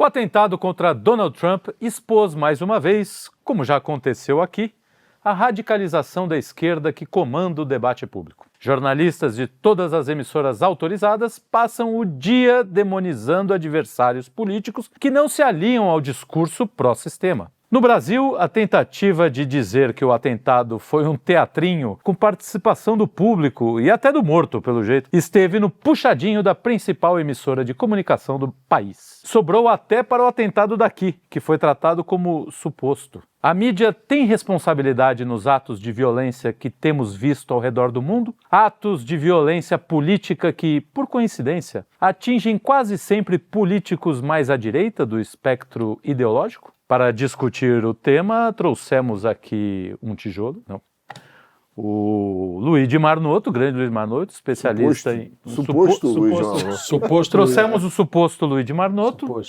O atentado contra Donald Trump expôs mais uma vez, como já aconteceu aqui, a radicalização da esquerda que comanda o debate público. Jornalistas de todas as emissoras autorizadas passam o dia demonizando adversários políticos que não se aliam ao discurso pró-sistema. No Brasil, a tentativa de dizer que o atentado foi um teatrinho com participação do público e até do morto, pelo jeito, esteve no puxadinho da principal emissora de comunicação do país. Sobrou até para o atentado daqui, que foi tratado como suposto. A mídia tem responsabilidade nos atos de violência que temos visto ao redor do mundo? Atos de violência política que, por coincidência, atingem quase sempre políticos mais à direita do espectro ideológico? Para discutir o tema, trouxemos aqui um tijolo, não. O Luiz de Marnoto, o grande Luiz de Marnoto, especialista em... Suposto. Trouxemos o suposto Luiz de Marnoto,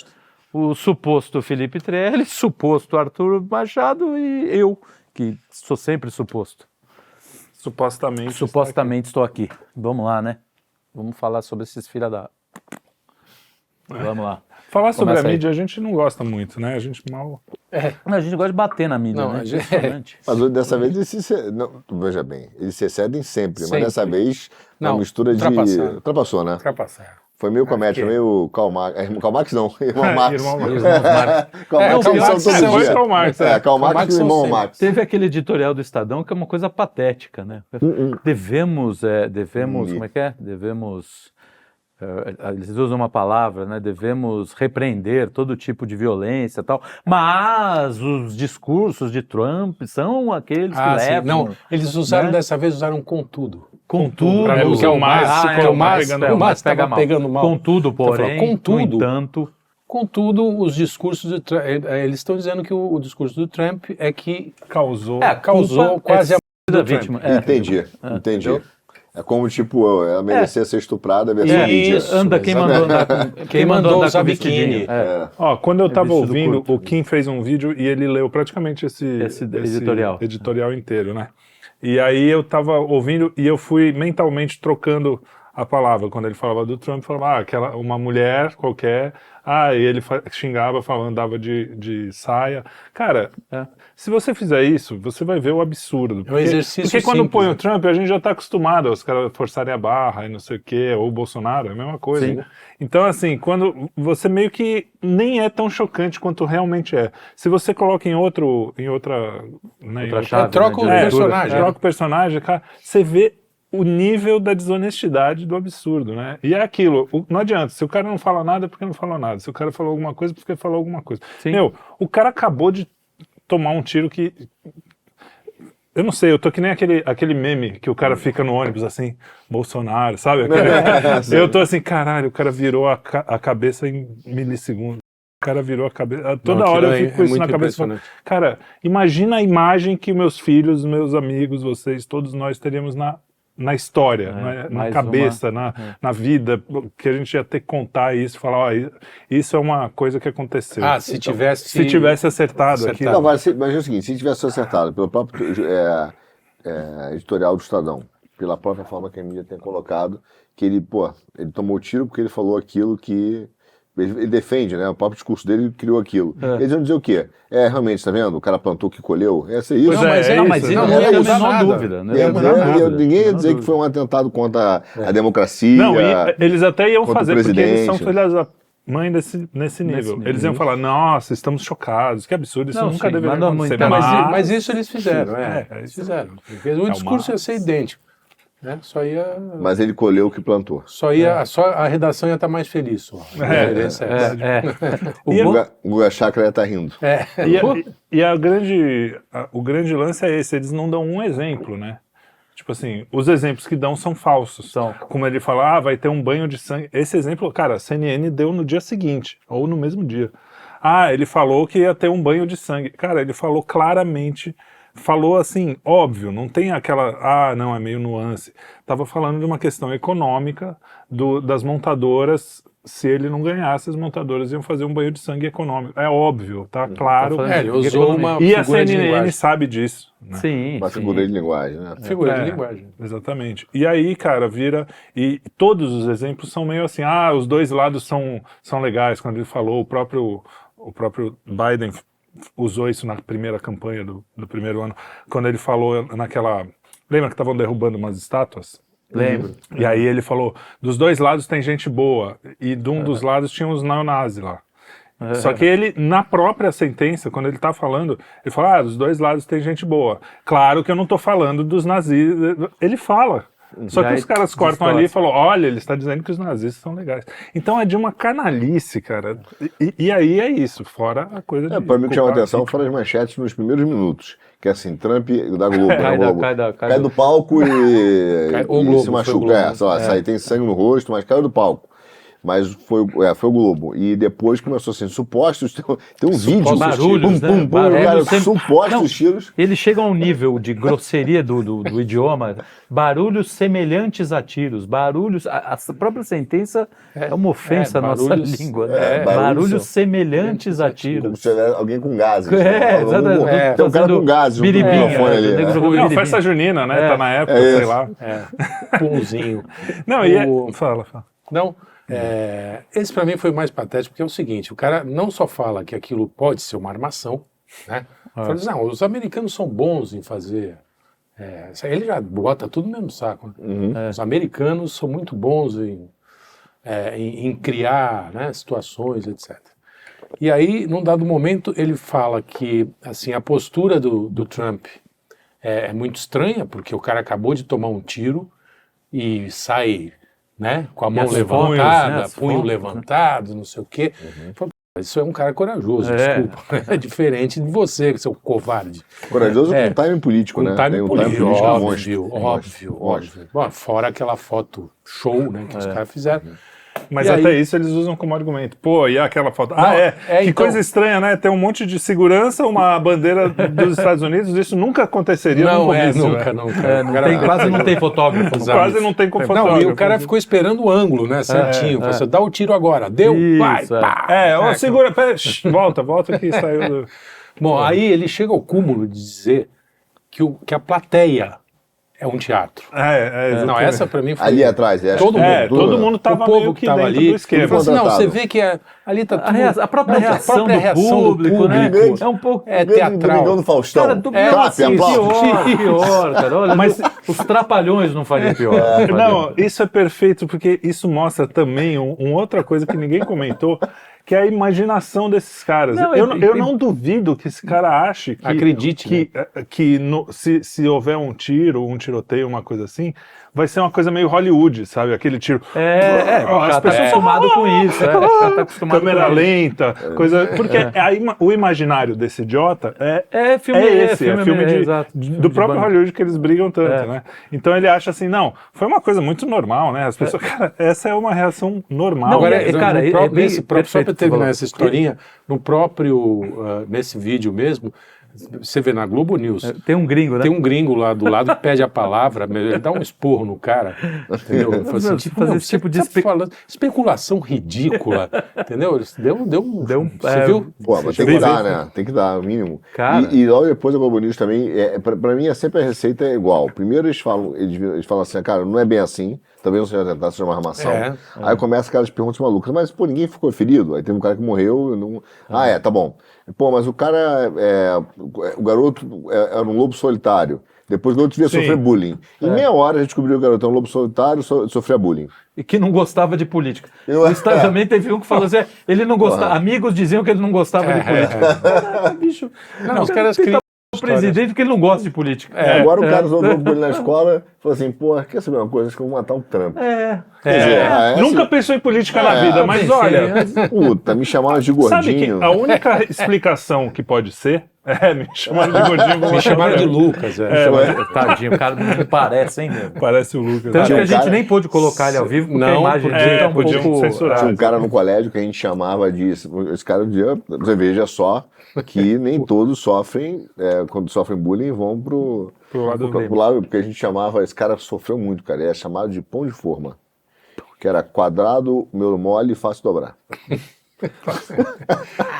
o suposto Felipe Trelli, suposto Arthur Machado e eu, que sou sempre suposto. Supostamente estou aqui. Vamos lá, né? Vamos falar sobre esses filha da... Vamos lá. Falar sobre a mídia a gente não gosta muito, né? A gente mal... A gente gosta de bater na mídia, não, né? Mas dessa vez eles veja bem, eles se excedem sempre. Mas dessa vez uma mistura de... Ultrapassou, né? Ultrapassaram. Foi meio comédia, meio Karl Marx. Karl Marx não, irmão Marx. Karl Marx. Karl Marx e irmão Marx. Teve aquele editorial do Estadão que é uma coisa patética, né? Devemos, como é que é? Eles usam uma palavra, né? Devemos repreender todo tipo de violência e tal, mas os discursos de Trump são aqueles que levam... Não, eles usaram, dessa vez, Contudo. Que é o Marx pega mal. Pegando mal. Contudo, porém, no entanto... Contudo, os discursos de Trump, eles estão dizendo que o discurso do Trump é que causou quase a morte da vítima. Entendi. É como, tipo, ela merecia ser estuprada, quem mandou usar biquíni. Quando eu tava ouvindo, o Kim fez um vídeo e ele leu praticamente esse editorial inteiro, né? E aí eu tava ouvindo e eu fui mentalmente trocando a palavra. Quando ele falava do Trump, falava, uma mulher qualquer... e ele xingava, andava de saia. Cara, se você fizer isso, você vai ver o absurdo. É um exercício porque quando simples, põe o Trump, a gente já está acostumado aos caras forçarem a barra e não sei o quê, ou o Bolsonaro, é a mesma coisa. Sim. Então, assim, quando você meio que nem é tão chocante quanto realmente é. Se você coloca em outra chave, troca o personagem. Troca o personagem, cara, você vê o nível da desonestidade do absurdo, né? E é aquilo, não adianta, se o cara não fala nada é porque não falou nada, se o cara falou alguma coisa é porque falou alguma coisa. Sim. O cara acabou de tomar um tiro que... Eu não sei, eu tô que nem aquele meme que o cara fica no ônibus assim, Bolsonaro, sabe? Eu tô assim, caralho, o cara virou a cabeça em milissegundos. O cara virou a cabeça. Toda hora eu fico com isso na cabeça. Cara, imagina a imagem que meus filhos, meus amigos, vocês, todos nós teríamos na história, na cabeça, na vida, que a gente ia ter que contar isso, falar, isso é uma coisa que aconteceu. Se tivesse acertado aqui. Não, mas é o seguinte, se tivesse acertado pelo próprio editorial do Estadão, pela própria forma que a mídia tem colocado, que ele tomou tiro porque ele falou aquilo que... Ele defende, né? O próprio discurso dele criou aquilo. Eles vão dizer o quê? Realmente, tá vendo? O cara plantou o que colheu? Essa é isso. Mas não ia ter a menor dúvida. Ninguém ia dizer que foi um atentado contra a democracia. Não, eles até iam fazer, porque eles são filhas da mãe nesse nível. Eles iam falar, nossa, estamos chocados, que absurdo, isso nunca deveria acontecer. Mas isso eles fizeram, eles fizeram. O discurso ia ser idêntico. Só ia... Mas ele colheu o que plantou. Só a redação ia estar mais feliz. O Guga Chakra ia estar rindo. O grande lance é esse, eles não dão um exemplo, né? Tipo assim, os exemplos que dão são falsos. Como ele fala, vai ter um banho de sangue. Esse exemplo, cara, a CNN deu no dia seguinte, ou no mesmo dia. Ele falou que ia ter um banho de sangue. Cara, ele falou claramente falou assim, óbvio, não tem aquela, não, é meio nuance. Tava falando de uma questão econômica das montadoras. Se ele não ganhasse, as montadoras iam fazer um banho de sangue econômico. É óbvio, tá claro. Ele usou uma e a figura de CNN linguagem. sabe disso. Né? Sim, Uma figura de linguagem, né? Figura de linguagem. Exatamente. E aí, cara, e todos os exemplos são meio assim, os dois lados são legais. Quando ele falou, o próprio Biden usou isso na primeira campanha do primeiro ano, quando ele falou naquela... Lembra que estavam derrubando umas estátuas? lembro. E aí ele falou, dos dois lados tem gente boa, e de um dos lados tinha uns neonazis lá. Só que ele, na própria sentença, quando ele tá falando, ele fala, dos dois lados tem gente boa. Claro que eu não tô falando dos nazistas. Ele fala. Só que os caras cortam ali e falam, olha, ele está dizendo que os nazistas são legais. Então é de uma canalice, cara. E aí é isso, fora a coisa de... Para mim, o que chama a atenção foram as manchetes nos primeiros minutos. Que é assim, Trump da Globo, cai do palco e se machuca. Tem sangue no rosto, mas caiu do palco. Mas foi o Globo. E depois começou assim, supostos, tem um vídeo. Barulhos, supostos tiros. Eles chegam a um nível de grosseria do idioma, barulhos semelhantes a tiros, barulhos, a própria sentença é uma ofensa à nossa língua. Barulhos semelhantes a tiros. Como se tivesse alguém com gases. Exatamente. Tem um cara com gases no microfone ali. Festa junina, né? Tá na época, sei lá. Pãozinho. Não, fala. Não, esse pra mim foi o mais patético, porque é o seguinte, o cara não só fala que aquilo pode ser uma armação, né? Fala assim, não, os americanos são bons em fazer... ele já bota tudo no mesmo saco. Né? Os americanos são muito bons em criar, né, situações, etc. E aí, num dado momento, ele fala que assim, a postura do Trump é muito estranha, porque o cara acabou de tomar um tiro e sai... Né? Com a mão levantada, punho levantado, não sei o quê. Isso é um cara corajoso, desculpa. É diferente de você, seu covarde. Corajoso com timing político, né? Timing político, óbvio. Bom, fora aquela foto show, né, que os caras fizeram. Mas até isso eles usam como argumento. Pô, e aquela foto? Que então... coisa estranha, né? Tem um monte de segurança, uma bandeira dos Estados Unidos, isso nunca aconteceria no comício. Nunca. Quase não tem fotógrafo. Quase não tem como fotógrafo. Não, e o cara ficou esperando o ângulo, né? Certinho. Você dá o tiro agora. Deu, vai, pá. Segura, pera, volta que saiu do... Bom, aí ele chega ao cúmulo de dizer que a plateia é um teatro. Não, essa pra mim foi... Ali atrás, todo mundo tava meio que dentro do esquema. Você vê que ali tá tudo... A própria reação do público, né? É um pouco teatral. Do Faustão. Cara, pior, cara. Olha, mas os Trapalhões não fariam pior. Não, isso é perfeito, porque isso mostra também uma outra coisa que ninguém comentou, que é a imaginação desses caras. Eu não duvido que esse cara ache que... Acredite, que se houver um tiro, um tiroteio, uma coisa assim, vai ser uma coisa meio Hollywood, sabe? Aquele tiro... as pessoas estão acostumadas com isso. Câmera lenta, coisa... Porque o imaginário desse idiota é filme do próprio Hollywood que eles brigam tanto, né? Então ele acha assim, não, foi uma coisa muito normal, né? As pessoas... Cara, essa é uma reação normal. Só para terminar essa historinha, no próprio, nesse vídeo mesmo, você vê na Globo News. Tem um gringo, né? Tem um gringo lá do lado que pede a palavra, ele dá um esporro no cara, entendeu? Ele fala assim, fazer esse tipo de especulação ridícula, entendeu? Você viu? Pô, mas tem que dar, né? Tem que dar, o mínimo. Cara. E logo depois a Globo News também, pra mim sempre a receita é igual. Primeiro eles falam assim, cara, não é bem assim. Também não seja tentar ser uma armação. Aí começa aquelas perguntas malucas. Mas, pô, ninguém ficou ferido? Aí teve um cara que morreu. Tá bom. Pô, mas o cara, o garoto era um lobo solitário. Depois o garoto devia sofrer bullying. Em meia hora a gente descobriu que o garoto era um lobo solitário e sofria bullying. E que não gostava de política. Também teve um que falou assim, ele não gostava. Amigos diziam que ele não gostava de política. Bicho. Não, os caras criam o presidente porque ele não gosta de política. Agora o cara usou o bullying na escola, falou assim, pô, quer saber uma coisa? Acho que eu vou matar o Trump. É. Nunca pensou em política na vida, mas olha... Puta, me chamaram de Sabe que gordinho. a única explicação que pode ser me chamaram de gordinho. Me chamaram de Lucas. Tadinho, o cara não parece, hein, meu? Parece o Lucas. Tanto que a um gente cara- nem pôde colocar ele ao vivo, porque Não, a imagem porque dele tá um podiam pouco... censurar. Tinha um cara no colégio que a gente chamava de... Esse cara dizia, você veja só, que nem todos sofrem, quando sofrem bullying, vão pro lado, porque a gente chamava, esse cara sofreu muito, cara, ele é chamado de pão de forma, que era quadrado, meio mole e fácil dobrar.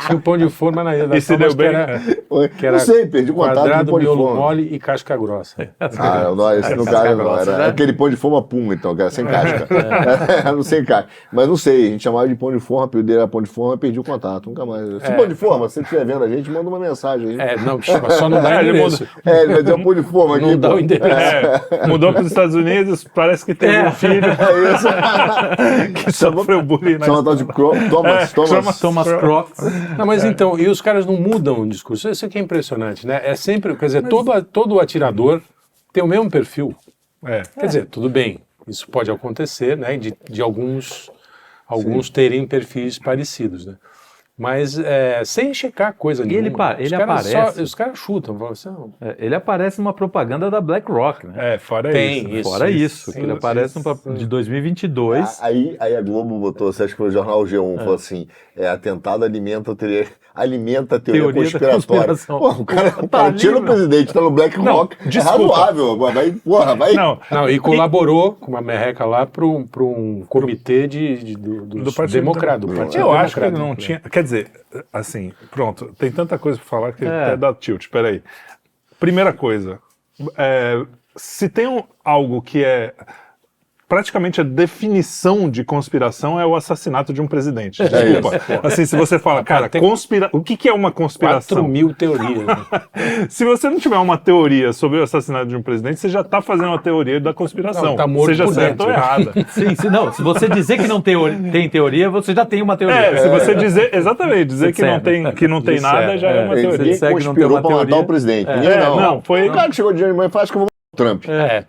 Tinha um pão de forma na redação, E se deu mas que bem? era, que Não era sei, perdi o contato do quadrado, pão de miolo forma. mole e casca grossa. Ah, não, esse no caso não, era aquele pão de forma pum, então, que era sem casca. Era no sem casca. Mas não sei, a gente chamava de pão de forma, apelido dele era pão de forma, perdi o contato, nunca mais. Se pão de forma, se você estiver vendo a gente, manda uma mensagem aí. Não, só não dá endereço. Ele vai dizer um pão de forma aqui. Não dá pô. o endereço. Mudou para os Estados Unidos, parece que teve um filho É isso. que sofreu bullying na Chama tal de Thomas Thomas Croft. Não, mas então, e os caras não mudam o discurso. Isso aqui é impressionante, né? É sempre, quer dizer, todo atirador tem o mesmo perfil. Quer dizer, tudo bem, isso pode acontecer, né? De alguns terem perfis parecidos, né? Mas sem checar coisa nenhuma. ele aparece. Os caras chutam. Falam assim, não, Ele aparece numa propaganda da BlackRock, né? Fora tem isso. Fora isso, sim, ele aparece de 2022. Aí a Globo botou, você acha que foi o jornal G1, falou assim, atentado alimenta a teoria Teoria da conspiratória. conspiração. Pô, o cara Tá ali, tira o meu. presidente, tá no BlackRock, é desculpa. razoável. Vai. Não, e colaborou com uma merreca lá para um comitê do Partido Democrata. Do Partido Eu acho que ele Democrata, não né? tinha... Quer dizer, assim, pronto, tem tanta coisa pra falar que até dá tilt. Peraí. Primeira coisa, se tem algo que é praticamente a definição de conspiração é o assassinato de um presidente. Desculpa. Assim, se você fala, cara, o que é uma conspiração? 4.000 teorias. Né? Se você não tiver uma teoria sobre o assassinato de um presidente, você já está fazendo uma teoria da conspiração. Não, tá morto seja por certa dentro. ou errada. Sim, se você dizer que não tem teoria, você já tem uma teoria. Se você dizer, exatamente, dizer que não tem nada, já é uma Você teoria. Ninguém disser que não tem conspirou uma pra matar teoria. o presidente. Ninguém não. foi... O cara que chegou de manhã e faz que eu vou matar o Trump.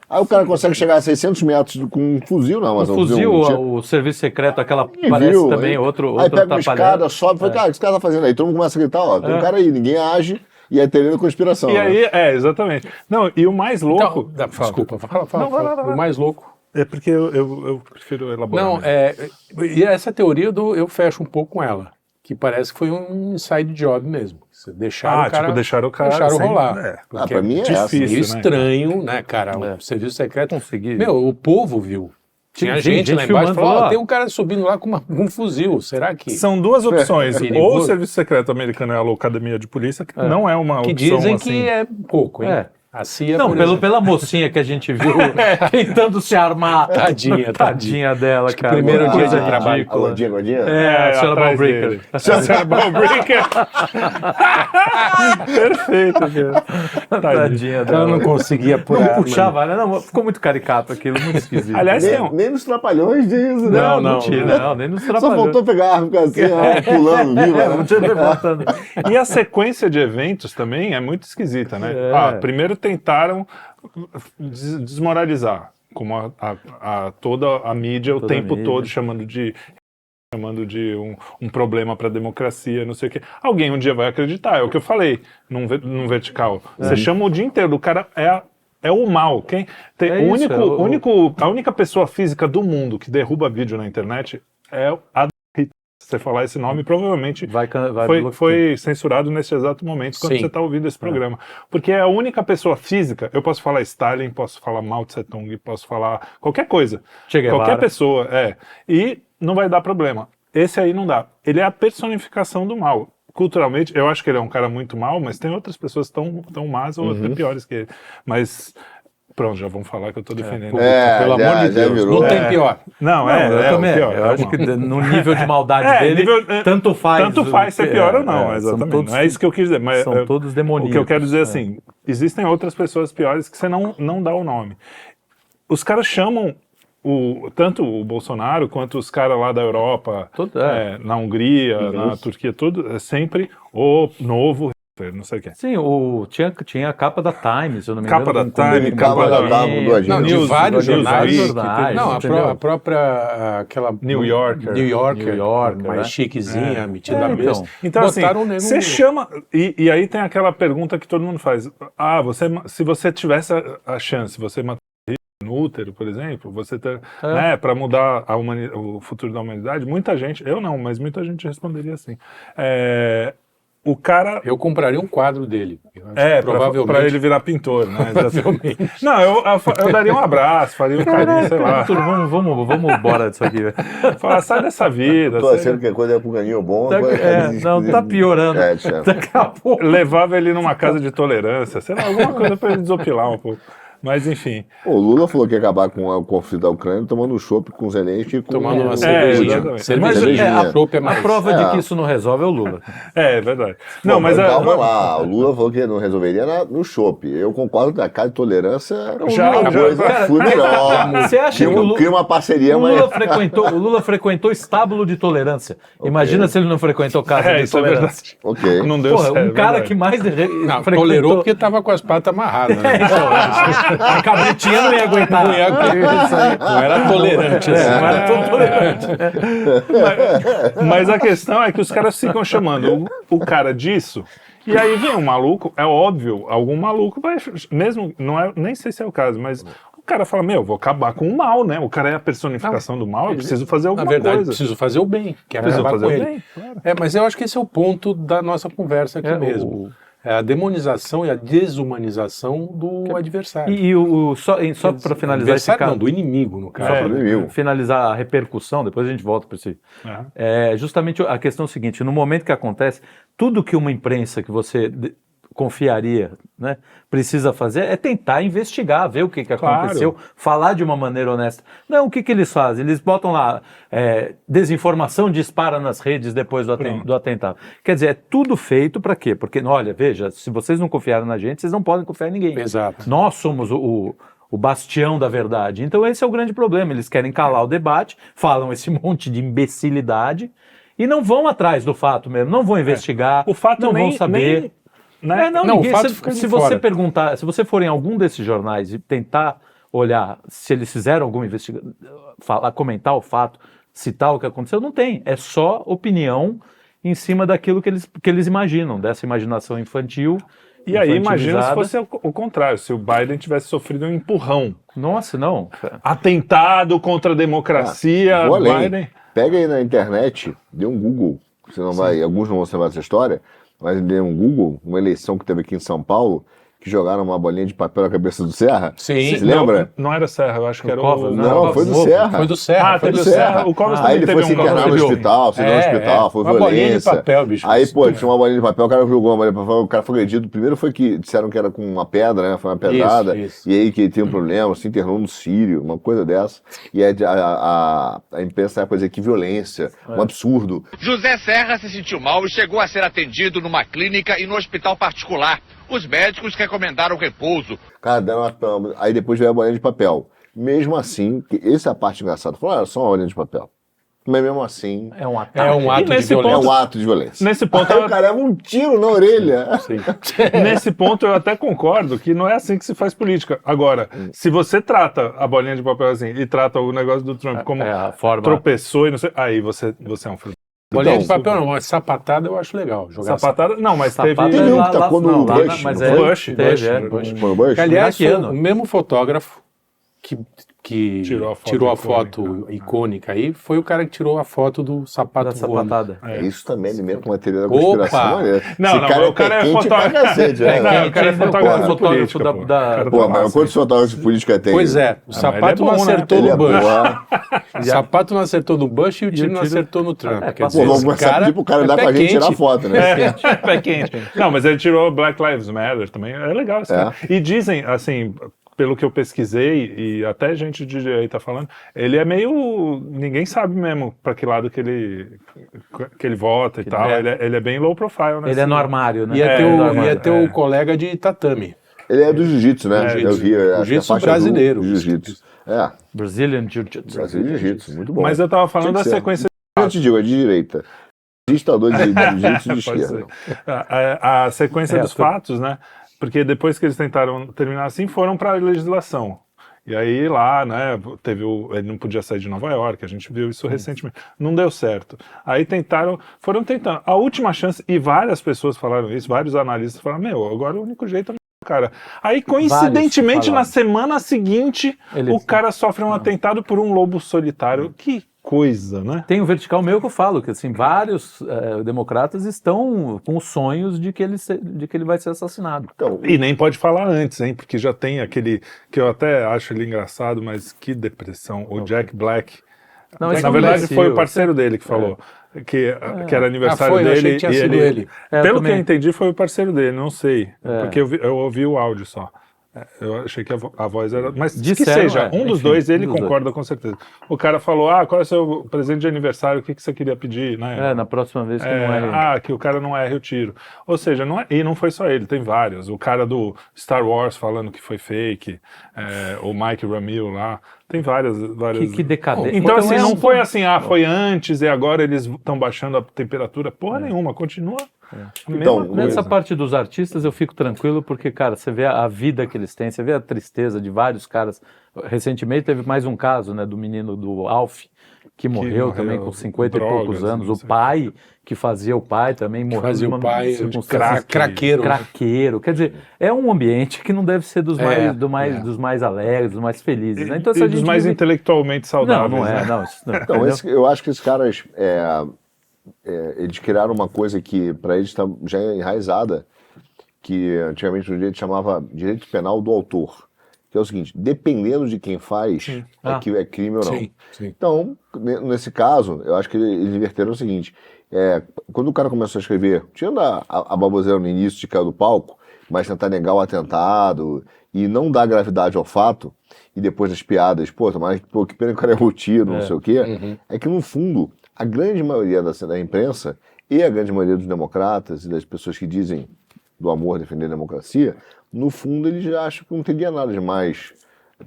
Aí o cara consegue chegar a 600 metros com um fuzil na O Amazon. fuzil, o serviço secreto, aquela Ninguém parece viu, também aí outro pega uma atrapalhado. escada, sobe, fala, cara, o que esse cara tá fazendo aí? Todo mundo começa a gritar, ó, tem um cara aí, ninguém age, e é teoria da conspiração. E né? aí, exatamente. Não, e o mais louco... Então, desculpa, fala. vai. O mais louco. É porque eu prefiro elaborar. Não, e essa teoria eu fecho um pouco com ela, que parece que foi um inside job mesmo. Deixaram o cara, deixaram o cara deixaram sem- rolar. pra mim é essa. difícil, Meio né, estranho, né, cara? O serviço secreto. Conseguir. Meu, o povo viu. Tinha gente lá embaixo filmando, falou, falou, tem um cara subindo lá com um fuzil. Será que... São duas opções. Ou perigoso. o Serviço Secreto Americano é a Locademia de Polícia, que não é uma Que opção dizem assim. que é pouco, hein? A CIA, Não, por exemplo. pela mocinha que a gente viu tentando se armar. Tadinha dela, cara. primeiro Uma dia coisa de trabalho. ridícula. Gordinha? A senhora atrás Ballbreaker. dele. A senhora Ballbreaker. Perfeito, cara. Tadinha Ela dela. não conseguia apurar. Não puxava, né? Não, ficou muito caricato aquilo, muito esquisito. Aliás, tem um... Nem nos Trapalhões diz isso, né? não tinha, não, nem nos Só trabalhou. faltou pegar a arma ficar assim, pulando, viva. Não tinha levantando. E a sequência de eventos também é muito esquisita, né? Primeiro tentaram desmoralizar, como toda a mídia Toda o tempo a mídia. todo chamando de um problema para a democracia, não sei o quê. Alguém um dia vai acreditar, é o que eu falei num vertical. Você chama o dia inteiro, o cara é o mal. A única pessoa física do mundo que derruba vídeo na internet é a Hitler. Se você falar esse nome, provavelmente foi censurado nesse exato momento quando Sim. você está ouvindo esse programa. Porque é a única pessoa física, eu posso falar Stalin, posso falar Mao Tse Tung, posso falar qualquer coisa. Che Guevara. Qualquer pessoa, e não vai dar problema. Esse aí não dá. Ele é a personificação do mal. Culturalmente, eu acho que ele é um cara muito mal, mas tem outras pessoas tão más ou até piores que ele. Mas, pronto, já vão falar que eu tô defendendo. Pelo amor de Deus. virou. Não tem pior. Não, Eu também. o pior, Eu acho mal. que no nível de maldade dele, tanto faz. Tanto faz ser pior ou não, são exatamente. todos- Não é isso que eu quis dizer. Mas São todos demoníacos. o que eu quero dizer assim, existem outras pessoas piores que você não dá o nome. Os caras chamam tanto o Bolsonaro quanto os caras lá da Europa, na Hungria, na Turquia, tudo, é sempre o novo não sei quem. Sim, tinha a capa da Times, se eu não me Capa engano. da Time, capa da Time, do Não, de News, vários jornais. jornais, Não, entendeu? a própria aquela New Yorker. New Yorker, mais mais chiquezinha, metida É, à mesa. Então, assim, Botaram o nego. você chama. E aí tem aquela pergunta que todo mundo faz. Se você tivesse a chance, você mataria no útero, por exemplo, você ter, né, para mudar o futuro da humanidade, muita gente, eu não, mas muita gente responderia assim. O cara. Eu compraria um quadro dele. Eu acho que provavelmente. Pra ele virar pintor, né? Exatamente. Não, eu daria um abraço, faria um carinho, sei lá. Arthur, vamos embora disso aqui. Falar, sai dessa vida. Tô achando que a coisa é pro caminho bom. Tá piorando. Daqui a pouco. Levava ele numa casa de tolerância, sei lá, alguma coisa pra ele desopilar um pouco. Mas enfim. O Lula falou que ia acabar com o conflito da Ucrânia tomando um chopp com os Zelensky e com Tomando uma cervejinha. cervejinha. Mas Cervejinha. a prova de que isso não resolve é o Lula. É verdade. Não, Não, mas calma lá, o Lula falou que não resolveria no chopp. Eu concordo que a casa de tolerância Já, a coisa cara, foi melhor. Você acha que o Lula, Cria uma parceria, o mas... Lula frequentou estábulo de tolerância. Imagina se ele não frequentou casa de isso é tolerância. verdade. Ok. Não deu Porra, certo. um cara verdade. que mais Não, frequentou... tolerou porque tava com as patas amarradas. Né? A cabritinha não ia aguentar. Não era tolerante. Assim. Não era tão tolerante. Mas a questão é que os caras ficam chamando o cara disso, e aí vem um maluco, é óbvio, algum maluco vai, mesmo, nem sei se é o caso, mas o cara fala, vou acabar com o mal, né? O cara é a personificação do mal, eu preciso fazer alguma Na verdade, coisa. preciso fazer o bem, que é Preciso acabar fazer com o ele. bem, claro. Mas eu acho que esse é o ponto da nossa conversa aqui mesmo. É a demonização e a desumanização do adversário. E só para finalizar esse Adversário caso... não, do inimigo, no caso. do inimigo. Finalizar a repercussão, depois a gente volta para isso. É justamente a questão seguinte, no momento que acontece, tudo que uma imprensa que você confiaria, né, precisa fazer é tentar investigar, ver o que aconteceu, falar de uma maneira honesta. Não, o que eles fazem? Eles botam lá, desinformação dispara nas redes depois do atentado. Quer dizer, é tudo feito para quê? Porque, olha, veja, se vocês não confiaram na gente, vocês não podem confiar em ninguém. Exato. Nós somos o bastião da verdade. Então esse é o grande problema. Eles querem calar o debate, falam esse monte de imbecilidade e não vão atrás do fato mesmo, não vão investigar, O fato não nem, vão saber. né? Não, Ninguém, o fato se fica de se fora. você perguntar, se você for em algum desses jornais e tentar olhar se eles fizeram alguma investigação, comentar o fato, citar o que aconteceu, não tem. É só opinião em cima daquilo que eles imaginam, dessa imaginação infantil. E aí imagina se infantilizada. fosse o contrário, se o Biden tivesse sofrido um empurrão. Nossa, não. Atentado contra a democracia, Vou além. Biden... Pega aí na internet, dê um Google, você não vai, alguns não vão saber dessa história, mas dê um Google, uma eleição que teve aqui em São Paulo, que jogaram uma bolinha de papel na cabeça do Serra. Sim. Você lembra? Não era Serra, eu acho que era Covas, o... né? Não, foi do Serra. Foi do Serra. Teve do o Serra. Serra. O Covas Aí também ele teve foi se um internar no Covas. hospital, se deu no hospital, foi uma violência. bolinha de papel, bicho. Aí, pô, tinha uma bolinha de papel, o cara jogou uma bolinha de papel, o cara foi agredido. Primeiro foi que disseram que era com uma pedra, né? Foi uma pedrada. Isso. E aí que tem um problema, se internou no Sírio, uma coisa dessa. E aí a imprensa ia dizer que violência, um absurdo. José Serra se sentiu mal e chegou a ser atendido numa clínica e no hospital particular. Os médicos recomendaram repouso. Cara, deram uma tamba. Aí depois veio a bolinha de papel. Mesmo assim, essa é a parte engraçada. Falaram, era só uma bolinha de papel. Mas mesmo assim, É um ataque. É um ato de nesse violência. é um ato de violência. Nesse ponto, Aí o cara leva um tiro na orelha. nesse ponto eu até concordo que não é assim que se faz política. Agora, se você trata a bolinha de papel assim e trata o negócio do Trump como a forma. tropeçou e não sei, aí você é um filho. Bolinha Então, de papel não, mas sapatada eu acho legal. Jogar Sapatada, não, mas Sapato teve... Teve um que tacou no não, Bush, mas não é, foi? Bush, teve, Bush. Foi o Bush? Que, aliás, foi Iraquiano. o mesmo fotógrafo que Tirou a foto tirou a foto icônica aí, foi o cara que tirou a foto do sapato da voando. sapatada. Isso também alimenta uma teoria da Opa! conspiração maneira. Não, Esse não, cara o cara é quente pra fotógrafo. cacete, né? Não, o cara é fotógrafo Fotógrafo político, da- pô. da- O cara Pô, tá mas massa. quantos fotógrafos de política tem? Pois é, o mas sapato ele é bom, não né? acertou Ele no é Bush. bom. O sapato não acertou no Bush e o tiro não tiro- acertou no Trump. É, Quer pô, dizer, Vamos esse começar a pedir pro cara é dar pé pra gente quente. tirar foto, né? Pé quente. Não, mas ele tirou Black Lives Matter também. É legal isso. É. E dizem, assim, pelo que eu pesquisei, e até gente de direita falando, ele é meio... Ninguém sabe mesmo pra que lado que ele vota e tal. é. Ele é bem low profile, né? Ele é assim. no armário, né? Ia ter, no o, armário. ia ter o colega de tatame. Ele é do jiu-jitsu, né? É, Eu vi. acho que a jiu-jitsu faixa brasileiro. do Jiu-jitsu. É, Brazilian Jiu-Jitsu. Brasil jiu-jitsu, muito bom. Mas eu tava falando Tinha da que ser. sequência... Eu te digo, é de direita. Ditador de jiu-jitsu de Pode esquerda. ser. A sequência dos fatos, né? Porque depois que eles tentaram terminar assim, foram para a legislação. E aí lá, né, ele não podia sair de Nova York, a gente viu isso recentemente. Não deu certo. Aí foram tentando. A última chance, e várias pessoas falaram isso, vários analistas falaram, agora o único jeito é cara. Aí, coincidentemente, na semana seguinte, o cara sofre um atentado por um lobo solitário. Que coisa, né? Tem o Vertical Meu que eu falo, que assim, vários democratas estão com os sonhos de que ele vai ser assassinado. Então, E nem pode falar antes, hein? Porque já tem aquele, que eu até acho ele engraçado, mas que depressão, o Jack Black. Não, Na esse é um verdade, imbecil. foi o parceiro dele que falou. Que era aniversário foi, eu dele. achei que tinha e sido ele. Pelo que também. eu entendi, foi o parceiro dele, não sei. Porque eu ouvi o áudio só. Eu achei que a voz era. Mas Disseram, que seja, um dos enfim, dois, ele um dos concorda com certeza. O cara falou: qual é o seu presente de aniversário? O que você queria pedir? Né? Na próxima vez que não é. Que o cara não erre o tiro. Ou seja, e não foi só ele, tem vários. O cara do Star Wars falando que foi fake, o Mike Ramil lá. Tem várias. Que decadência. Então, assim, não um foi assim, foi antes e agora eles estão baixando a temperatura. Porra nenhuma, continua. A mesma Então, coisa. Nessa parte dos artistas eu fico tranquilo porque, cara, você vê a vida que eles têm, você vê a tristeza de vários caras. Recentemente teve mais um caso, né, do menino do Alf, que morreu também com 50 drogas, e poucos anos. não O sei. pai, que fazia o pai, também morreu. Fazia de o pai, circunstâncias craqueiro. né? craqueiro. Quer dizer, é um ambiente que não deve ser dos mais alegres, dos mais felizes. Né? Então, E dos mais intelectualmente saudáveis. Não é. né? Não, isso não, Então, entendeu? eu acho que esses caras, eles criaram uma coisa que para eles está já enraizada, que antigamente no direito chamava direito penal do autor, que é o seguinte: dependendo de quem faz, que é crime ou não. Sim, sim. Então, nesse caso, eu acho que eles inverteram o seguinte: quando o cara começou a escrever, tirando a baboseira no início de cair do palco, mas tentar negar o atentado e não dar gravidade ao fato, e depois das piadas, que pena que o cara errou o tiro, não sei o quê, é que no fundo, a grande maioria da imprensa e a grande maioria dos democratas e das pessoas que dizem do amor defender a democracia, no fundo eles já acham que não teria nada demais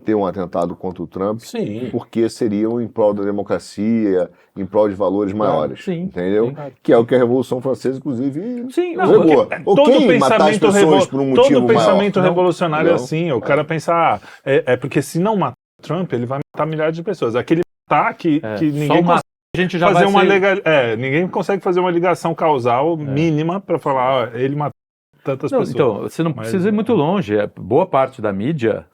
ter um atentado contra o Trump, Sim. porque seriam em prol da democracia, em prol de valores maiores, sim, entendeu? sim. Que é o que a Revolução Francesa, inclusive, Sim, pregou. Ok, matar as pessoas por um motivo todo pensamento maior. revolucionário é Não. assim. O cara pensa, porque se não matar o Trump, ele vai matar milhares de pessoas. Aquele matar que ninguém só consegue a gente já fazer vai uma ser... ninguém consegue fazer uma ligação causal mínima para falar, ele matou tantas Não, pessoas. então, você não Mas, precisa ir muito longe. Boa parte da mídia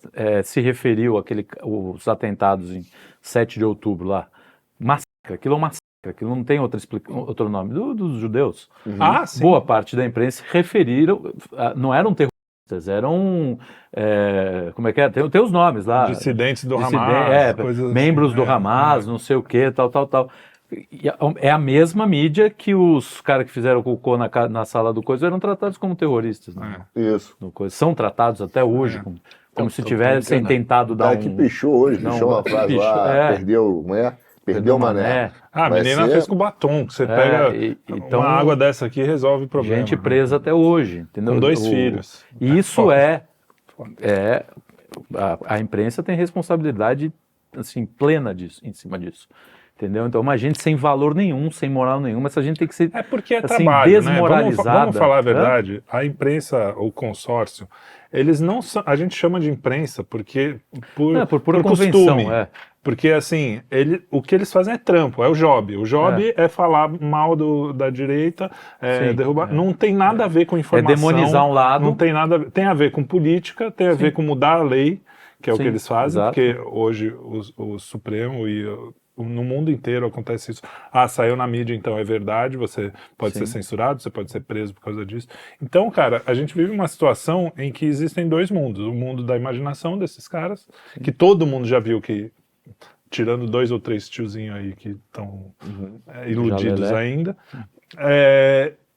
se referiu os atentados em 7 de outubro lá. Massacre, aquilo é um massacre, aquilo não tem outro nome, dos judeus. Sim. Boa parte da imprensa referiram, não eram terroristas, eram, como é que é? Tem os nomes lá. Dissidentes do Dissidentes, Hamas, coisas assim. membros do Hamas, não sei o que, tal. E é a mesma mídia que os caras que fizeram cocô na sala do coisa eram tratados como terroristas. Né? Isso. São tratados até hoje como se tivessem tentado dar Que pichou hoje, pichou uma frase lá, perdeu o mané. A Vai menina ser- fez com batom. Você pega então, uma água dessa aqui e resolve o problema. gente presa até hoje, entendeu? Com 2 filhos. E isso a imprensa tem responsabilidade assim plena em cima disso. Entendeu? Então, uma gente sem valor nenhum, sem moral nenhuma, essa gente tem que ser Porque é assim, trabalho, desmoralizada. né? Vamos falar a verdade, a imprensa, o consórcio, eles não são, a gente chama de imprensa porque por pura convenção, costume. Porque assim, o que eles fazem é trampo, é o job. O job é falar mal da direita, Sim, derrubar. Não tem nada a ver com informação. demonizar um lado. Não tem nada. Tem a ver com política, tem a ver com mudar a lei, que é o Sim, que eles fazem, exato. porque hoje o Supremo e no mundo inteiro acontece isso. Saiu na mídia, então é verdade, você pode ser censurado, você pode ser preso por causa disso. Então, cara, a gente vive uma situação em que existem 2 mundos. O mundo da imaginação desses caras, que todo mundo já viu que, tirando 2 ou 3 tiozinhos aí que estão iludidos Jalelé. ainda.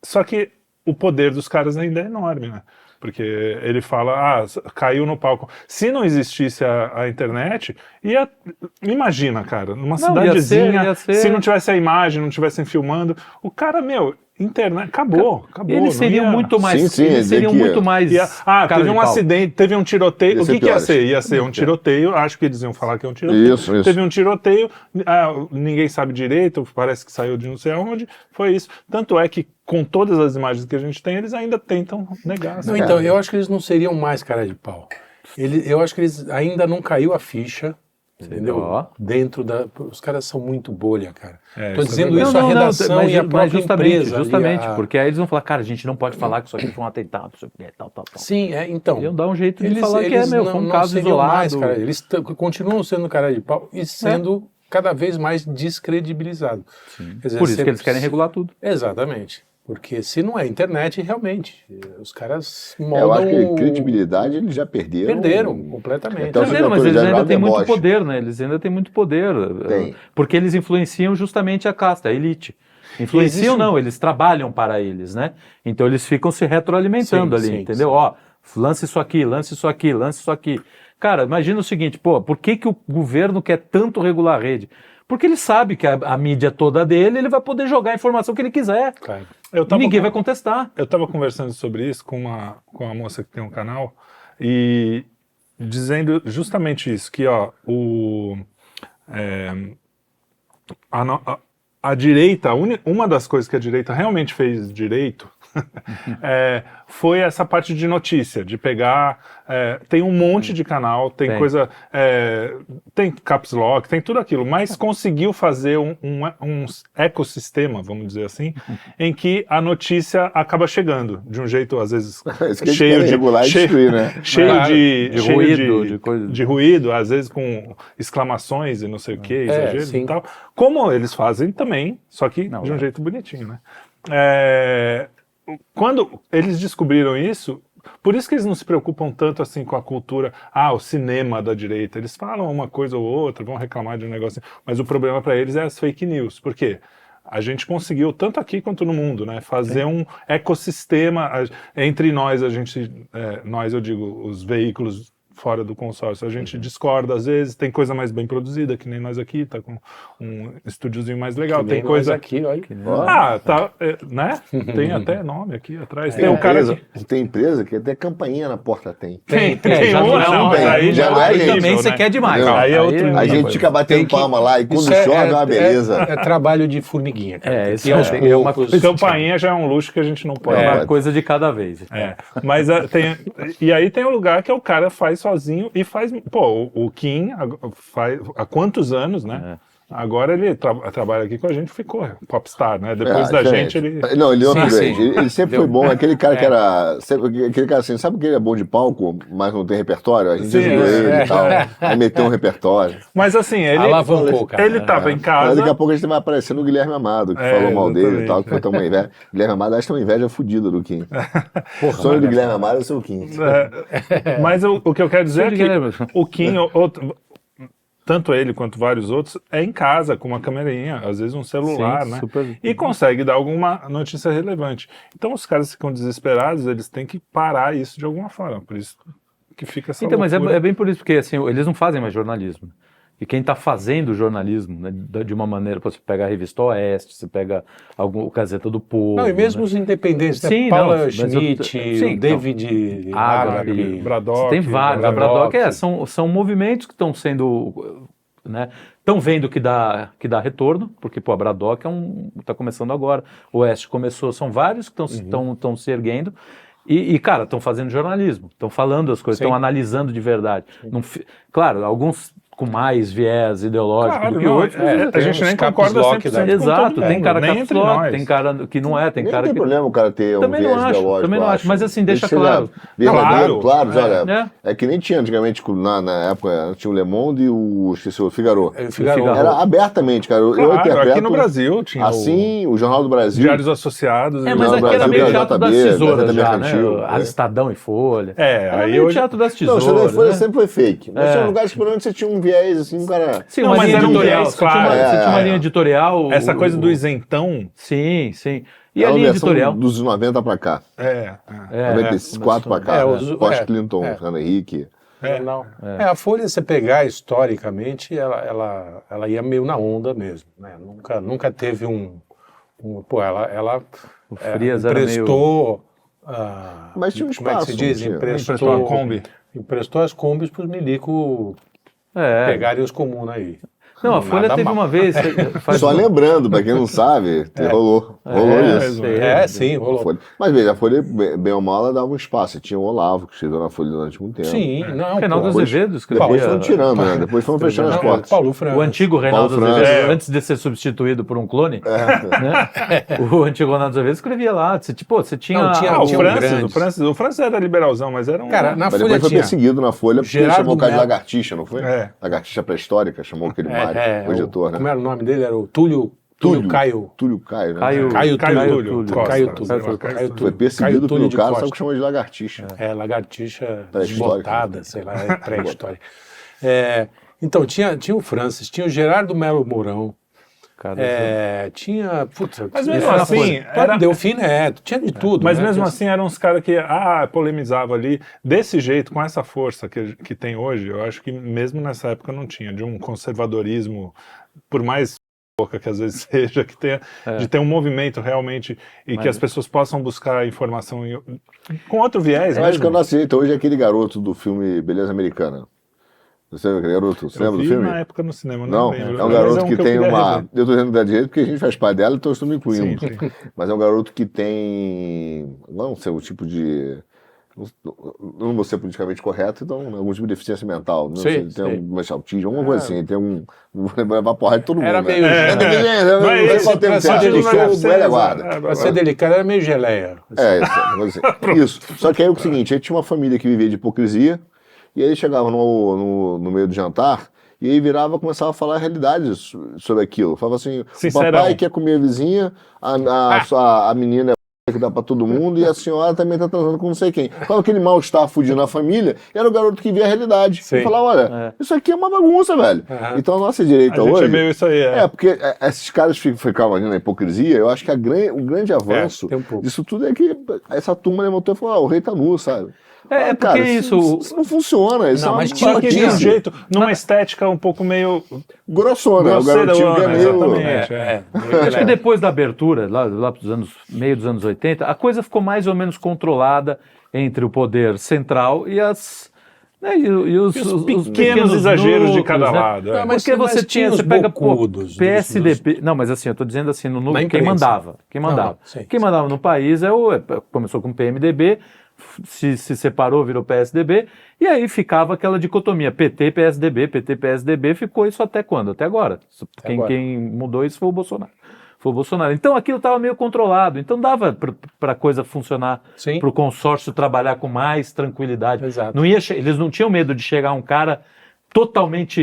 Só que o poder dos caras ainda é enorme, né? Porque ele fala, caiu no palco. Se não existisse a internet, imagina, cara, numa cidadezinha, ia ser- se não tivesse a imagem, não tivessem filmando, o cara, Internet, acabou. Eles não seriam ia- muito mais. Sim, eles seriam dizer que- muito mais. cara teve de um pau. acidente, teve um tiroteio. Ia O ser que ia piores. ser? Ia ser um tiroteio, acho que eles iam falar que é um tiroteio. Isso. Teve um tiroteio, ninguém sabe direito, parece que saiu de não sei aonde, foi isso. Tanto é que, com todas as imagens que a gente tem, eles ainda tentam negar. Não, então, eu acho que eles não seriam mais cara de pau. Eu acho que eles ainda não caiu a ficha, entendeu? Ó. Dentro da... Os caras são muito bolha, cara. Tô isso é dizendo verdade. isso, a redação mas, e a mas própria justamente, empresa. ali, justamente, a- porque aí eles vão falar, cara, a gente não pode falar que isso aqui foi um atentado, isso aqui é tal. Sim, então... Iam dar um jeito de falar que foi um caso seriam isolado. mais, cara. Eles continuam sendo cara de pau e sendo cada vez mais descredibilizados. Quer dizer, Por isso que eles querem regular tudo. Exatamente. Porque se não é internet, realmente, os caras Eu moldam... acho que credibilidade eles já perderam. Perderam completamente. Então, Perderam, mas eles autoridade ainda têm muito deboche. poder, né? Eles ainda têm muito poder. Tem. Porque eles influenciam justamente a casta, a elite. Influenciam Existe- não, eles trabalham para eles, né? Então eles ficam se retroalimentando Sim, ali, sim, entendeu? sim. Ó, lance isso aqui, lance isso aqui, lance isso aqui. Cara, imagina o seguinte, pô, por que o governo quer tanto regular a rede? Porque ele sabe que a mídia toda dele, ele vai poder jogar a informação que ele quiser. Claro. Ninguém vai contestar. Eu estava conversando sobre isso com uma moça que tem um canal e dizendo justamente isso, que ó, a direita, uma das coisas que a direita realmente fez direito foi essa parte de notícia, de pegar, tem um monte de canal, tem coisa, tem caps lock, tem tudo aquilo, mas conseguiu fazer um ecossistema, vamos dizer assim, em que a notícia acaba chegando de um jeito, às vezes, Isso que eles querem regular e destruir, né? cheio Claro, de ruído, de coisa. de ruído, às vezes com exclamações e não sei o que, exageros sim. e tal, como eles fazem também, só que de um jeito bonitinho, né? Quando eles descobriram isso, por isso que eles não se preocupam tanto assim com a cultura, o cinema da direita. Eles falam uma coisa ou outra, vão reclamar de um negócio, mas o problema para eles é as fake news. Por quê? A gente conseguiu, tanto aqui quanto no mundo, né, fazer um ecossistema entre nós, nós eu digo, os veículos fora do consórcio, a gente discorda às vezes, tem coisa mais bem produzida, que nem nós aqui, tá com um estúdiozinho mais legal, Que tem nem nós coisa... aqui, olha. tá, né? Tem até nome aqui atrás. Tem um cara que... Tem empresa que até campainha na porta tem. Tem já não é um- mas aí já não é aí nível, também você né? quer demais. Entendeu? Aí é outro A gente fica batendo Tem que- palma lá e quando Isso chove é uma beleza. É trabalho de formiguinha, cara. Isso E aos é uma poucos- Campainha já é um luxo que a gente não pode. É É. uma coisa de cada vez. Mas e aí tem um lugar que o cara faz sozinho e faz. Pô, o Kim faz há quantos anos, né? Agora ele trabalha aqui com a gente, ficou popstar, né? Depois da gente ele. Não, ele Sim, upgrade. sim. Ele sempre foi bom. Aquele cara que era. Aquele cara assim, sabe que ele é bom de palco, mas não tem repertório? A gente Sim, ajudou ele é. e tal. Aí meteu um repertório. Mas assim, ele. Alavancou, cara. Ele tava em Mas casa. daqui a pouco a gente vai aparecendo o Guilherme Amado, que É, falou mal dele e exatamente. tal, que foi tão uma inveja. Guilherme Amado acho que é uma inveja fodida do Kim. O sonho do Guilherme Amado é ser o Kim. Mas o que eu quero dizer é Sim, que Guilherme. o Kim, tanto ele quanto vários outros, é em casa, com uma câmerinha, às vezes um celular, Sim, né? super. E consegue dar alguma notícia relevante. Então os caras ficam desesperados, eles têm que parar isso de alguma forma. Por isso que fica essa Então, mas loucura. é bem por isso, porque assim, eles não fazem mais jornalismo. E quem está fazendo jornalismo, né, de uma maneira, você pega a Revista Oeste, você pega o Gazeta do Povo. Não, e mesmo né? os independentes, né? Sim, Paula não, mas Schmidt, sim, o David Agassi, Agassi, Braddock, Tem vários. A Braddock. Braddock são movimentos que estão sendo, né? Estão vendo que dá retorno, porque pô, a Braddock está começando agora. O Oeste começou, são vários que estão se erguendo. E cara, estão fazendo jornalismo, estão falando as coisas, Sim. estão analisando de verdade. Claro, alguns com mais viés ideológico Claro, do que não, outros. a tem gente uns nem caps concorda lock 100% da- com Exato, todo tem mundo, cara nem caps entre lock, nós. tem cara que não é, tem Nem cara tem que... problema o cara ter um Também não viés acho, ideológico. também não eu acho, mas assim, deixa seja claro. verdadeiro, claro, Claro. olha, é que nem tinha antigamente, na época, tinha o Le Monde e esqueci, o Figaro. Figaro. Era abertamente, cara. Eu Claro, interpreto aqui no Brasil tinha assim, o Jornal do o Brasil. Diários Associados. É, e mas o- Não, aqui era Brasil, meio JB, teatro das Gazeta tesouras já, Mercantil, né? Estadão e Folha. Era aí meio hoje... teatro das Não, tesouras, o Folha né? sempre foi fake. Mas tinha lugares que pelo menos você tinha um viés, assim, um cara... Sim, Não, uma mas linha era um editorial. viés, Você tinha claro. você tinha uma É. linha editorial. Essa coisa do isentão... Sim, sim. E É a uma linha versão editorial? dos 90 pra cá. 94 pra cá. os- Pós-Clinton, Fernando Henrique. Não. A Folha, você pegar historicamente, ela ia meio na onda mesmo, né? Nunca teve um Pô, ela O Frias era emprestou... Mas tinha um como é que se espaço, diz? não tinha? Emprestou a Kombi. Emprestou as Kombis para os milico pegarem os comuns aí. Não, a Nada Folha teve mal. uma vez. Só lembrando, pra quem não sabe, rolou isso. Sim, rolou. Folha. Mas veja, a Folha, bem ou mal, ela dava um espaço. Tinha o Olavo, que escreveu na Folha durante muito tempo. Sim, não, Reinaldo pô, Azevedo escrevia. Depois foram tirando, né? Depois foram fechando as não, portas. Paulo França. O antigo Reinaldo Paulo Azevedo, França. antes de ser substituído por um clone, né? O antigo Reinaldo Azevedo escrevia lá. Você tinha. Não, tinha- O tinha Francis, o Francis era liberalzão, mas era um... Cara, na Mas Folha depois foi tinha... perseguido na Folha porque Gerardo chamou o cara de Mello. lagartixa, não foi? É. Lagartixa pré-histórica, chamou aquele Mário, o editor, né? Como era o nome dele? Era o Túlio Caio. Túlio Caio, né? Caio Túlio Costa. Caio Túlio. Sei lá, Caio Foi Túlio. perseguido Caio Túlio pelo de cara, Costa. sabe o que chamou de lagartixa. Lagartixa Pré-histórica, desbotada, né? sei lá, pré-história. Então, tinha o Francis, tinha o Gerardo Melo Mourão, Cara, tinha... Putz, Mas mesmo isso era assim, coisa. era- Delfim Neto, tinha de tudo. Mas né? mesmo assim eram uns caras que polemizavam ali desse jeito, com essa força que tem hoje. Eu acho que mesmo nessa época não tinha, de um conservadorismo, por mais pouca que às vezes seja, que tenha, de ter um movimento realmente e que as pessoas possam buscar informação com outro viés. Eu acho que eu mesmo. não aceito hoje é aquele garoto do filme Beleza Americana. Você lembra aquele garoto? Você Eu lembra do vi filme? na época no cinema, Não, lembro. é um Mas garoto que eu tem queria uma. rever. Eu tô dizendo da direita porque a gente faz parte dela, então eu estou me incluindo. Sim, sim. Mas é um garoto que tem. Não sei, o tipo de. Não vou ser politicamente correto, então algum tipo de deficiência mental. Não Sim, sei, tem sim. alguma autismo, alguma coisa assim. Tem um. Não vou levar porrada de todo mundo. Era né? meio- É deficiente, eu Mas não sei esse qual termo pra ser certo, delicado, eu sou velha guarda. Pra ser delicado, era meio geleia. É, isso. Só que aí é o seguinte, aí tinha uma família que vivia de hipocrisia, e aí chegava no meio do jantar, e aí virava e começava a falar a realidade sobre aquilo. Falava assim, Sincerão. o papai quer comer a vizinha, a menina é que dá pra todo mundo, e a senhora também tá transando com não sei quem. Falava aquele mal-estar fudindo na família, e era o garoto que via a realidade. Sim. E falava, olha, isso aqui é uma bagunça, velho. Uhum. Então a nossa direita A gente hoje... é meio isso aí, porque esses caras ficavam ali na hipocrisia. Eu acho que o grande avanço tem um pouco. disso tudo é que essa turma levantou e falou: o rei tá nu, sabe? porque Cara, isso- não funciona. Isso Não, é uma mas tinha Só que de um maluquice. jeito, numa estética um pouco meio grossona. O garotinho que é meio. exatamente. Acho que depois da abertura, lá para meio dos anos 80, a coisa ficou mais ou menos controlada entre o poder central e as. Né, e os pequenos exageros de cada né? lado. Não, mas Porque você tinha os pega bocudos, PSDB. Não, mas assim, eu estou dizendo assim, Na quem imprensa. mandava. Quem mandava. Não, sim, Quem mandava no país começou com o PMDB, se separou, virou PSDB, e aí ficava aquela dicotomia, PT, PSDB, ficou isso até quando? Até agora. Quem mudou isso foi o Bolsonaro. Então aquilo estava meio controlado, então dava para a coisa funcionar, Sim. para o consórcio trabalhar com mais tranquilidade. Exato. Eles não tinham medo de chegar um cara totalmente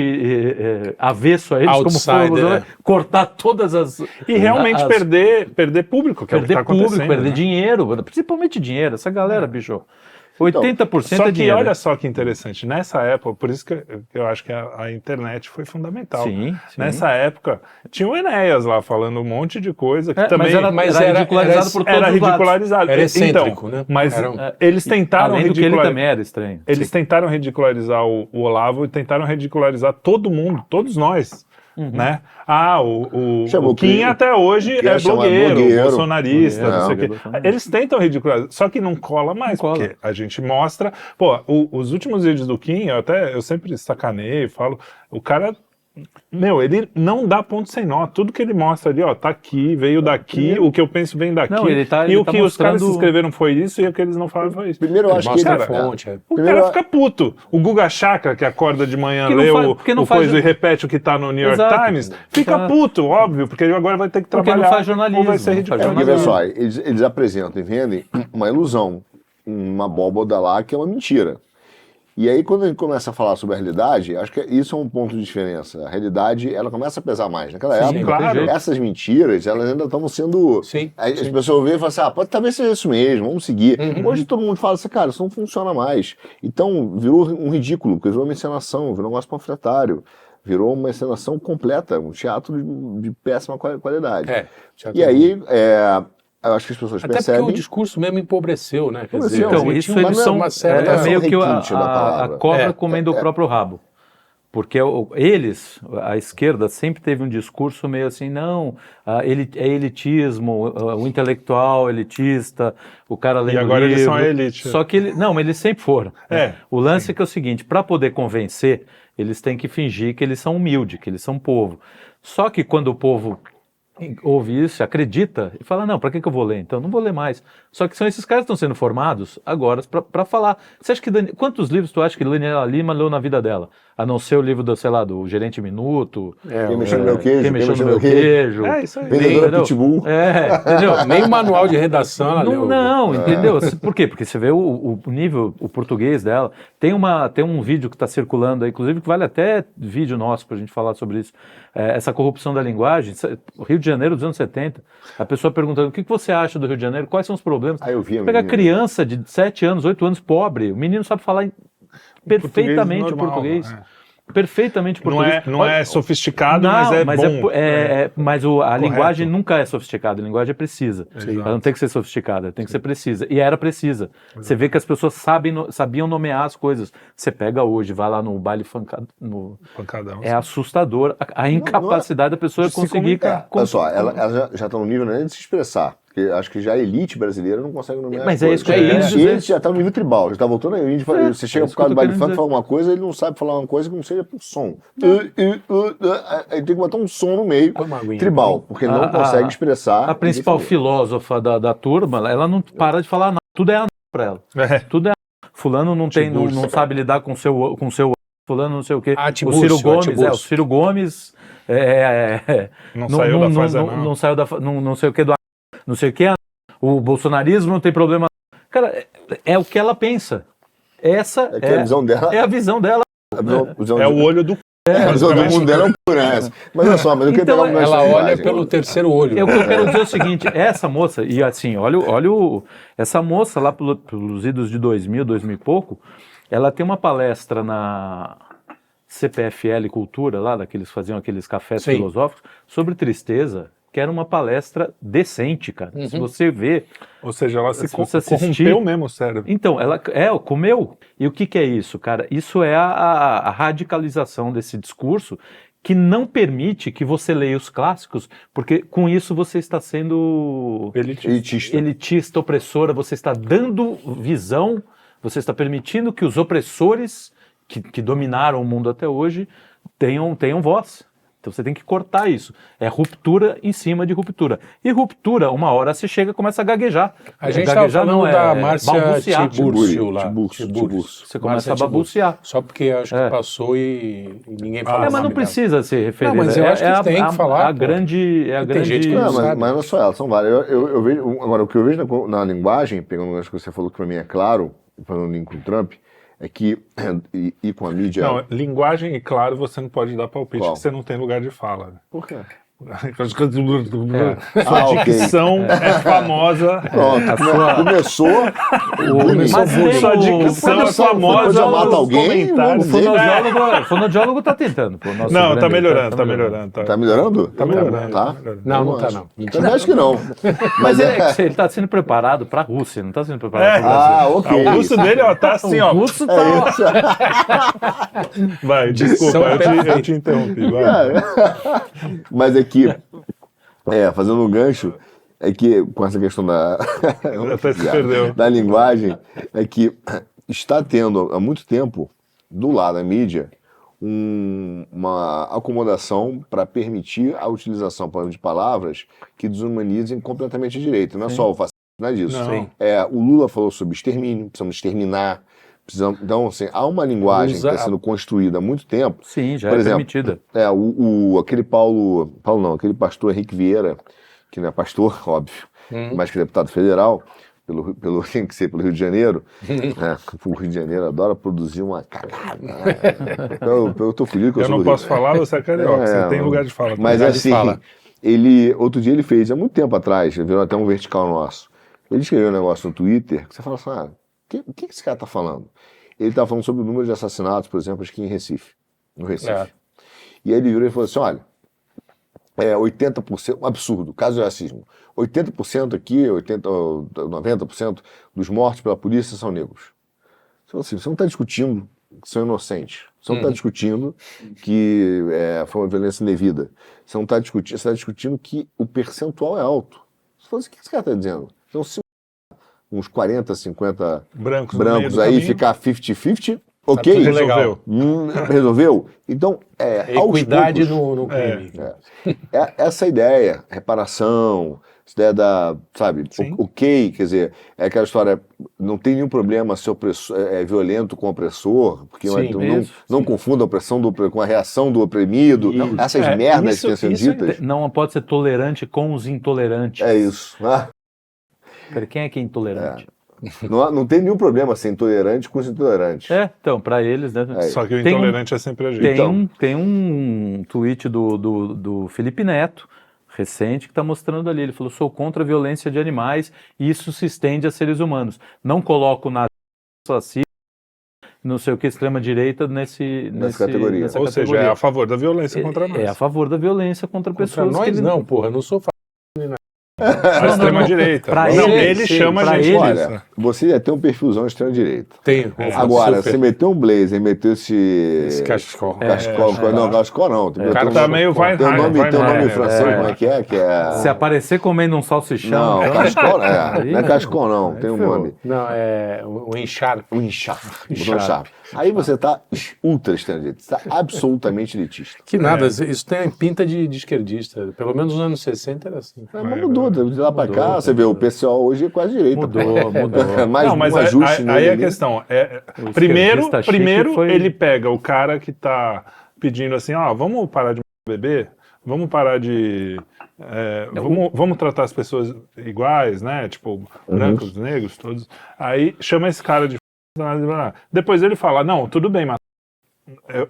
avesso a eles, como foi o Outsider, Bolsonaro, cortar todas as... E realmente perder público, que é o que Perder tá público, acontecendo, perder né? dinheiro, principalmente dinheiro. Essa galera, bicho, 80% Só é que dinheiro. olha só que interessante, nessa época, por isso que eu acho que a internet foi fundamental. Sim, sim. Nessa época, tinha o Enéas lá falando um monte de coisa que também mas era ridicularizado por todos era os lados. ridicularizado. Era excêntrico, então, né? Mas Era eles tentaram Além do que ele ridicularizar. também era estranho. Eles tentaram ridicularizar o Olavo e tentaram ridicularizar todo mundo, todos nós. Né? Chamou O Kim Kim, até hoje que é é chamado blogueiro, blogueiro. bolsonarista, não sei o quê. Bolsonarista. Eles tentam ridicularizar, só que não cola mais, Não cola. porque a gente mostra. Pô, os últimos vídeos do Kim, eu sempre sacaneio, falo, o cara. Meu, ele não dá ponto sem nó. Tudo que ele mostra ali, ó, tá aqui, veio daqui, o que eu penso vem daqui. Não, ele e o tá que os caras mostrando- escreveram foi isso e o que eles não falaram foi isso. Primeiro eu acho que Mostra ele. a fonte. O Primeiro, cara fica puto. O Guga Chakra, que acorda de manhã, Que não lê faz- o porque não coisa faz- e repete o que tá no New York Exato. Times, fica Exato. puto, óbvio, porque ele agora vai ter que Porque trabalhar. não faz jornalismo, ou vai ser não faz Porque, ridicularizado. vê só, eles apresentam e vendem uma ilusão, uma abóboda lá que é uma mentira. E aí, quando a gente começa a falar sobre a realidade, acho que isso é um ponto de diferença. A realidade, ela começa a pesar mais. Naquela época, claro. essas mentiras, elas ainda estavam sendo... Sim, As sim. pessoas veem e falam assim, talvez seja isso mesmo, vamos seguir. Hoje todo mundo fala assim, cara, isso não funciona mais. Então, virou um ridículo, porque virou uma encenação, virou um negócio panfletário. Virou uma encenação completa, um teatro de péssima qualidade. E aí, eu acho que as pessoas Até percebem... porque o discurso mesmo empobreceu, né? Quer dizer, Empobreceu. Então, tinha isso uma- eles são uma certa- meio que requinte da a palavra. cobra comendo o próprio rabo. Porque a esquerda sempre teve um discurso meio assim, não, é elitismo, o intelectual elitista, o cara lendo E agora livro. eles são a elite. Só que não, eles sempre foram. É. O lance é que é o seguinte, para poder convencer, eles têm que fingir que eles são humildes, que eles são povo. Só que quando o povo ouve isso, acredita, e fala, não, para que eu vou ler? Então, não vou ler mais. Só que são esses caras que estão sendo formados agora para falar. Você acha que quantos livros tu acha que Daniela Lima leu na vida dela? A não ser o livro do, sei lá, do Gerente Minuto. Quem mexeu no meu queijo? Quem mexeu no meu queijo. É isso aí. Vendedora entendeu? Pitbull. Entendeu? Nem o manual de redação ela leu. Não, entendeu? Por quê? Porque você vê o nível, o português dela. Tem um vídeo que está circulando aí, inclusive, que vale até vídeo nosso para a gente falar sobre isso. Essa corrupção da linguagem. Rio de Janeiro dos anos 70. A pessoa perguntando, o que você acha do Rio de Janeiro? Quais são os problemas? Eu vi a Pegar menina. criança de 7 anos, 8 anos, pobre. O menino sabe falar perfeitamente normal, português. Perfeitamente português. Não é sofisticado, Não, mas é bom. Mas a linguagem nunca é sofisticada, a linguagem é precisa. Ela não tem que ser sofisticada, tem que ser precisa. E era precisa. Você vê que as pessoas sabiam nomear as coisas. Você pega hoje, vai lá no baile Pancadão. é assustador a incapacidade da pessoa de se conseguir. comunicar. Olha só, ela já está no nível nem de se expressar. Porque acho que já a elite brasileira não consegue nomear Mas as é isso coisas. que eu ia dizer. Ele já está no nível tribal, já está voltando aí. Você chega por causa do baile funk e fala uma coisa, ele não sabe falar uma coisa que não seja por som. Ele tem que botar um som no meio, Toma uma aguinha. tribal, porque ele não consegue expressar. A principal filósofa da turma, ela não para de falar nada. Tudo é anão pra ela. Tudo é anão. Fulano não sabe lidar com seu fulano não sei o quê. O Ciro Gomes, o Ciro Gomes Não saiu da fase não saiu da não sei o que do não sei o que. O bolsonarismo não tem problema. Cara, é o que ela pensa. Essa a visão dela. é a visão dela. É o olho do... A visão do mundo dela é um pureza. Mas olha só, mas eu queria Então, pegar uma Ela imagem. olha pelo terceiro olho. O que eu quero dizer é o seguinte, essa moça, e assim, essa moça lá pelos idos de 2000 e pouco, ela tem uma palestra na CPFL Cultura, lá, daqueles faziam aqueles cafés Sim. filosóficos, sobre tristeza, que era uma palestra decente, cara. Se você vê... Ou seja, ela se você assistir- corrompeu mesmo o cérebro. Então, ela comeu. E o que é isso, cara? Isso é a radicalização desse discurso que não permite que você leia os clássicos, porque com isso você está sendo elitista, opressora, você está dando visão, você está permitindo que os opressores que dominaram o mundo até hoje tenham voz. Então você tem que cortar isso. É ruptura em cima de ruptura. E ruptura, uma hora você chega e começa a gaguejar. A gente estava falando da Márcia balbuciar. Tiburcio lá. Tiburcio. Você começa Márcia a balbuciar. Só porque acho que passou e ninguém falou. Mas não precisa se referir. Não, mas eu acho que tem que falar, A pô. grande... Tem gente que Não, sabe. mas não é só ela, são várias. Eu vejo, agora, o que eu vejo na linguagem, pegando o que você falou que para mim é claro, falando um link com o Trump, é que, e com a mídia... Não, linguagem, e claro, você não pode dar palpite, Qual? porque você não tem lugar de fala. Né? Por quê? Sua ok. dicção é famosa. Pronto, começou... Sua dicção é famosa. Já mata nos alguém, comentários. O fonoaudiólogo está tentando. Pô, nosso Não, tá grande- melhorando, tá melhorando. Tá melhorando? Tá melhorando. Tá? Não, não tá não. Eu acho que não. Mas ele está sendo preparado para a Rússia, não está sendo preparado para o Brasil. Ah, ok. O russo dele, ó, tá assim, ó. O russo tá... É isso. Vai, desculpa, eu te interrompi. Vai. Mas é que, fazendo um gancho, é que com essa questão Até se perdeu. da linguagem, é que está tendo há muito tempo, do lado da mídia, uma acomodação para permitir a utilização por exemplo, de palavras que desumanizem completamente a direita. Não é só o fascismo, não é disso. Não. O Lula falou sobre extermínio, precisamos exterminar. Então, assim, há uma linguagem que está sendo construída há muito tempo. Sim, já Por é exemplo, permitida. aquele pastor Henrique Vieira, que não é pastor, óbvio, mas que é deputado federal, tem que ser pelo Rio de Janeiro. O Rio de Janeiro adora produzir uma cagada. Eu tô feliz que eu Eu sou não do Rio. posso falar, você é carioca, você tem lugar de fala. Mas lugar de assim, fala. outro dia ele fez, há muito tempo atrás, virou até um vertical nosso. Ele escreveu um negócio no Twitter, que você fala assim, o que esse cara tá falando? Ele tá falando sobre o número de assassinatos, por exemplo, acho que no Recife. E aí ele virou e falou assim, olha, 80%, um absurdo, caso de racismo, 80% aqui, 90% dos mortos pela polícia são negros. Então, assim, você não está discutindo são inocentes. Você não está discutindo que foi uma violência indevida. Você não está discutindo, você está discutindo que o percentual é alto. Você fala assim, o que esse cara está dizendo? Então, se uns 40, 50 Brancos no meio brancos do aí caminho, ficar 50-50, Tá ok. tudo legal. Resolveu? Então, Equidade aos poucos, no crime. essa ideia, reparação, essa ideia da, sabe, Sim. ok, quer dizer, é aquela história, não tem nenhum problema se o opressor é violento com o opressor, porque Sim, não confunda a opressão com a reação do oprimido, essas merdas que estão sendo ditas. Não pode ser tolerante com os intolerantes. É isso. Pera, quem é que é intolerante? Não tem nenhum problema ser intolerante com os intolerantes. Então, pra eles, né? só que o Tem um- intolerante é sempre a gente. Tem um tweet do Felipe Neto, recente, que está mostrando ali. Ele falou: sou contra a violência de animais e isso se estende a seres humanos. Não coloco na assassino, não sei o que, extrema-direita Nessa categoria. nessa Ou seja, categoria. é a favor da violência contra nós. É a favor da violência contra Contra pessoas nós que ele não, porra. Eu não sou A extrema-direita. Pra Não, eles, ele sim, chama pra a gente eles. disso. Olha, você ia ter um perfilzão extrema-direita. tenho. Agora, super. você meteu um blazer, meteu esse Cachecol. Não, cachecol não. O cara tá meio Tem um nome Weinheim, francês, como é que é? Que é... Se aparecer comendo um salsichão. Não, cachecol não é cachecol não, tem um nome. Não, é o encharpe. Um encharpe. Botou um encharpe. Aí você tá ultra extrema-direita, você tá absolutamente elitista. Que nada, isso tem pinta de esquerdista. Pelo menos nos anos 60 era assim. Mas mudou, de lá pra cá, você vê, o PCO hoje é quase direita. Mudou. Mais Não, mas um ajuste aí a nele. questão é, O primeiro esquerdista chique foi- ele pega o cara que tá pedindo assim, vamos parar de beber, vamos parar de vamos tratar as pessoas iguais, né? Tipo, brancos, negros, todos. Aí chama esse cara de depois ele fala, não, tudo bem, mas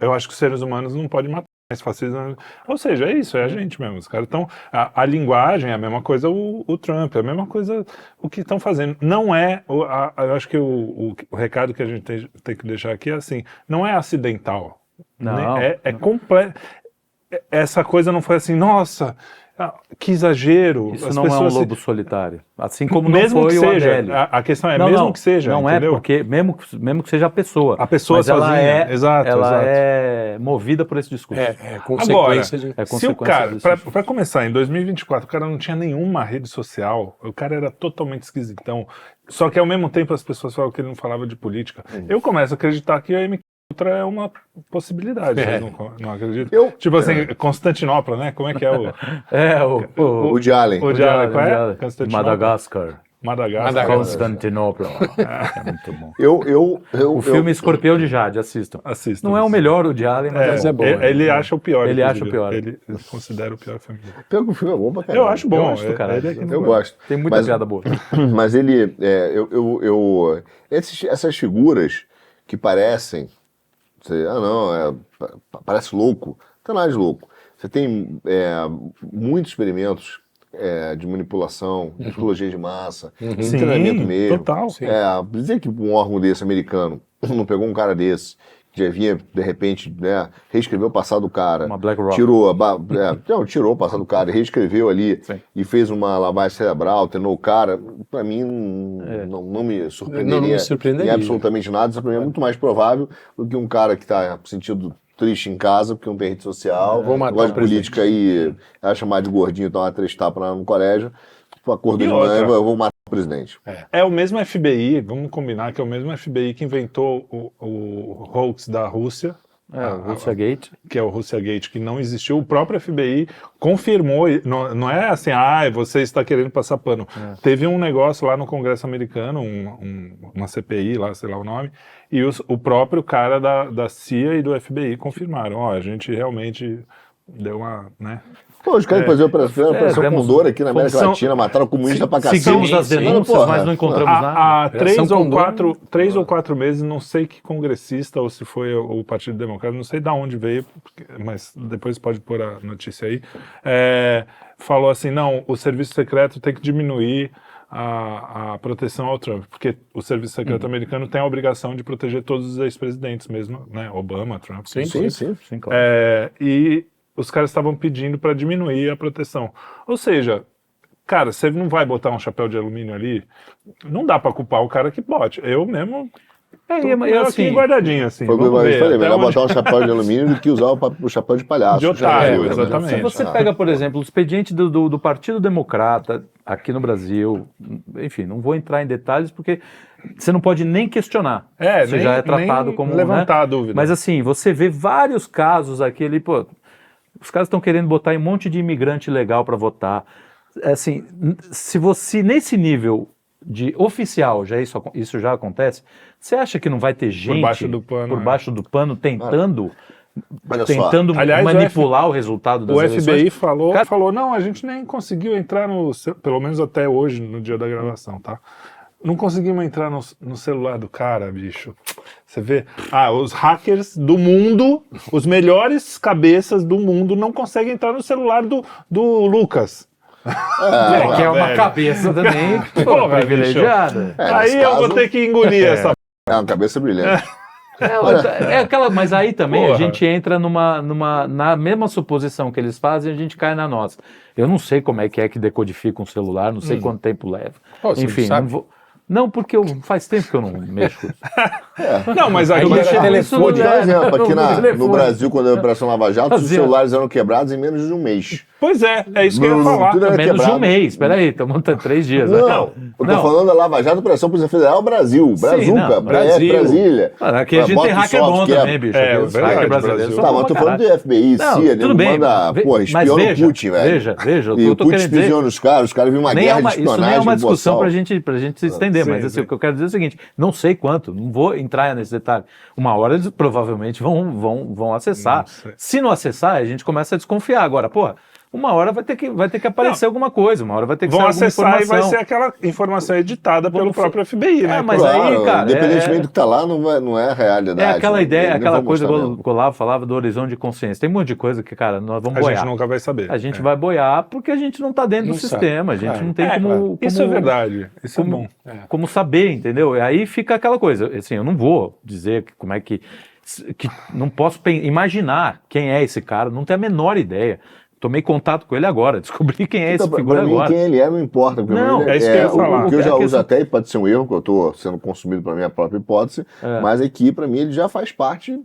eu acho que os seres humanos não podem matar. Mas fascismo, ou seja, é isso, é a gente mesmo. Os caras estão. A linguagem é a mesma coisa, o Trump, é a mesma coisa o que estão fazendo. Não é. Eu acho que o recado que a gente tem que deixar aqui é assim: não é acidental. Não. É completo. Essa coisa não foi assim, nossa, que exagero. Isso As não é um pessoas lobo solitário. Assim como mesmo não foi que o seja, Adélio. a questão é, Não, mesmo não, que seja, não entendeu? é porque, mesmo que seja a pessoa. A pessoa mas ela sozinha, exato. é movida por esse discurso. É Agora, consequência de... É se o consequência cara, disso. pra começar, em 2024, o cara não tinha nenhuma rede social, o cara era totalmente esquisitão, só que ao mesmo tempo as pessoas falam que ele não falava de política. Eu começo a acreditar que a MK Ultra é uma possibilidade, vocês não acreditam? Tipo assim, Constantinopla, né? Como é que é o... O Woody Allen. O Diário, qual é? Allen. Constantinopla. Madagascar. Madagascar. Constantinopla. É muito bom. O O filme Escorpião de Jade, assistam. Assistam. Não é o melhor Woody Allen, mas é bom. Ele acha o pior. Ele acha o inclusive. pior. Ele considera o pior filme dele. Pior que o filme é bom pra caralho. Eu acho bom. Eu acho do caralho. ele é que não Eu gosta. gosto. tem muita Mas- piada boa. Mas ele. Essas figuras que parecem. Parece louco. Não tem nada de louco. Você tem muitos experimentos de manipulação, de psicologia de massa, de treinamento mesmo. Total. Dizer que um órgão desse americano não pegou um cara desse, que já vinha, de repente, reescreveu o passado do cara. Uma Black Rock. Tirou o passado do cara, reescreveu ali Sim. e fez uma lavagem cerebral, treinou o cara. Pra mim, não me surpreenderia, Não me surpreenderia. em absolutamente nada. Isso pra mim é muito mais provável do que um cara que tá sentindo triste em casa porque não tem rede social, Vou matar gosta o de política e ela chamar de gordinho, tomar 3 tapas no colégio, acordou E de manhã, outra? eu vou matar o presidente. É o mesmo FBI, vamos combinar que é o mesmo FBI que inventou o hoax da Rússia, O Russia Gate. que é o Russiagate, que não existiu. O próprio FBI confirmou, não é assim, você está querendo passar pano. Teve um negócio lá no Congresso americano, uma CPI lá, sei lá o nome, e o próprio cara da CIA e do FBI confirmaram, a gente realmente deu uma, né? Pô, os caras fazer operação demos- com dor aqui na América são- Latina, mataram comunista pra cacete. Seguimos as denúncias, Porra, mas não encontramos nada. Há três Operação ou Condor. 4 meses, não sei que congressista ou se foi o Partido Democrata, não sei de onde veio, mas depois pode pôr a notícia aí, falou assim, não, o serviço secreto tem que diminuir a proteção ao Trump, porque o serviço secreto americano tem a obrigação de proteger todos os ex-presidentes mesmo, né, Obama, Trump. Sim. Sim, claro. E os caras estavam pedindo para diminuir a proteção. Ou seja, cara, você não vai botar um chapéu de alumínio ali, não dá para culpar o cara que bote. Eu mesmo Eu assim, aqui guardadinho, assim. Foi o que vamos eu ver, falei, até melhor onde- botar um chapéu de alumínio do que usar o chapéu de palhaço. De otário, né? exatamente. se você pega, por exemplo, o expediente do Partido Democrata aqui no Brasil, enfim, não vou entrar em detalhes porque você não pode nem questionar. Você já é tratado nem como... levantar né? a dúvida. Mas assim, você vê vários casos aqui, ali, pô, os caras estão querendo botar um monte de imigrante legal para votar. Assim, se você, nesse nível de oficial, isso já acontece, você acha que não vai ter gente baixo do pano, por né? baixo do pano tentando Olha só. tentando Aliás, manipular o resultado das O eleições? FBI falou, Cara- falou, não, a gente nem conseguiu entrar pelo menos até hoje, no dia da gravação, tá? Não conseguimos entrar no celular do cara, bicho. Você vê, os hackers do mundo, os melhores cabeças do mundo não conseguem entrar no celular do Lucas. que é uma velho. cabeça também Porra, privilegiada. nesse Aí eu vou caso- ter que engolir essa... É uma cabeça brilhante. Mas aí também a Porra. gente entra na mesma suposição que eles fazem, a gente cai na nossa. Eu não sei como é que decodifica um celular, não sei quanto tempo leva. Pô, você Enfim, não sabe? não vou. Não, porque faz tempo que eu não mexo com isso. Não, mas aí... Eu mexi era com telefone. isso Vou te dar um exemplo. Aqui no no telefone. Brasil, quando a Operação Lava Jato, os Fazia. celulares eram quebrados em menos de um mês. Pois é isso que eu ia falar. Tudo era Menos de um quebrado. mês, peraí, estamos 3 dias. né? Não, eu tô Não. falando da Lava Jato, Operação Polícia Federal, Brasil. Brazuca, não, Brasil. Brasília. Mano, aqui a gente tem hacker bom também, bicho. É, Aqui os verdade, hacker brasileiros Brasil. são Tá, bons mas tô pra falando caralho. do FBI, Não, CIA, tudo nego bem, manda, mas espiona o veja, Putin, velho. veja, o que E eu o tô Putin querendo dizer. espiona os caras viram uma Nem guerra é uma, de isso nem espionagem é uma discussão boçal. pra gente se estender, Sim, mas assim, sim. o que eu quero dizer é o seguinte, não sei quanto, não vou entrar nesse detalhe. Uma hora eles provavelmente vão acessar. Não sei. Se não acessar, a gente começa a desconfiar. Agora, porra, uma hora vai ter que aparecer alguma coisa, uma hora vai ter que Vão ser alguma acessar e vai informação. ser aquela informação editada pelo Vamos- próprio FBI, né? mas Claro. aí, cara, independentemente do que tá lá, não é a realidade. É aquela né? ideia, Nem aquela vou coisa que mostrar o mesmo. Olavo falava do horizonte de consciência. Tem um monte de coisa que, cara, nós vamos A boiar. gente nunca vai saber. A gente É. vai boiar porque a gente não está dentro Não do sabe. sistema, a gente Claro. não tem Claro. como, Isso é verdade. Isso é bom. como saber, entendeu? E aí fica aquela coisa, assim, eu não vou dizer como é que não posso imaginar quem é esse cara, não tenho a menor ideia. Tomei contato com ele agora, descobri quem é esse Então, figura pra mim, agora. quem ele é não importa. Porque Não, pra mim, é isso que eu ia falar. O que eu É já que uso isso- até, e pode ser um erro, que eu tô sendo consumido pra minha própria hipótese, mas aqui, pra mim, ele já faz parte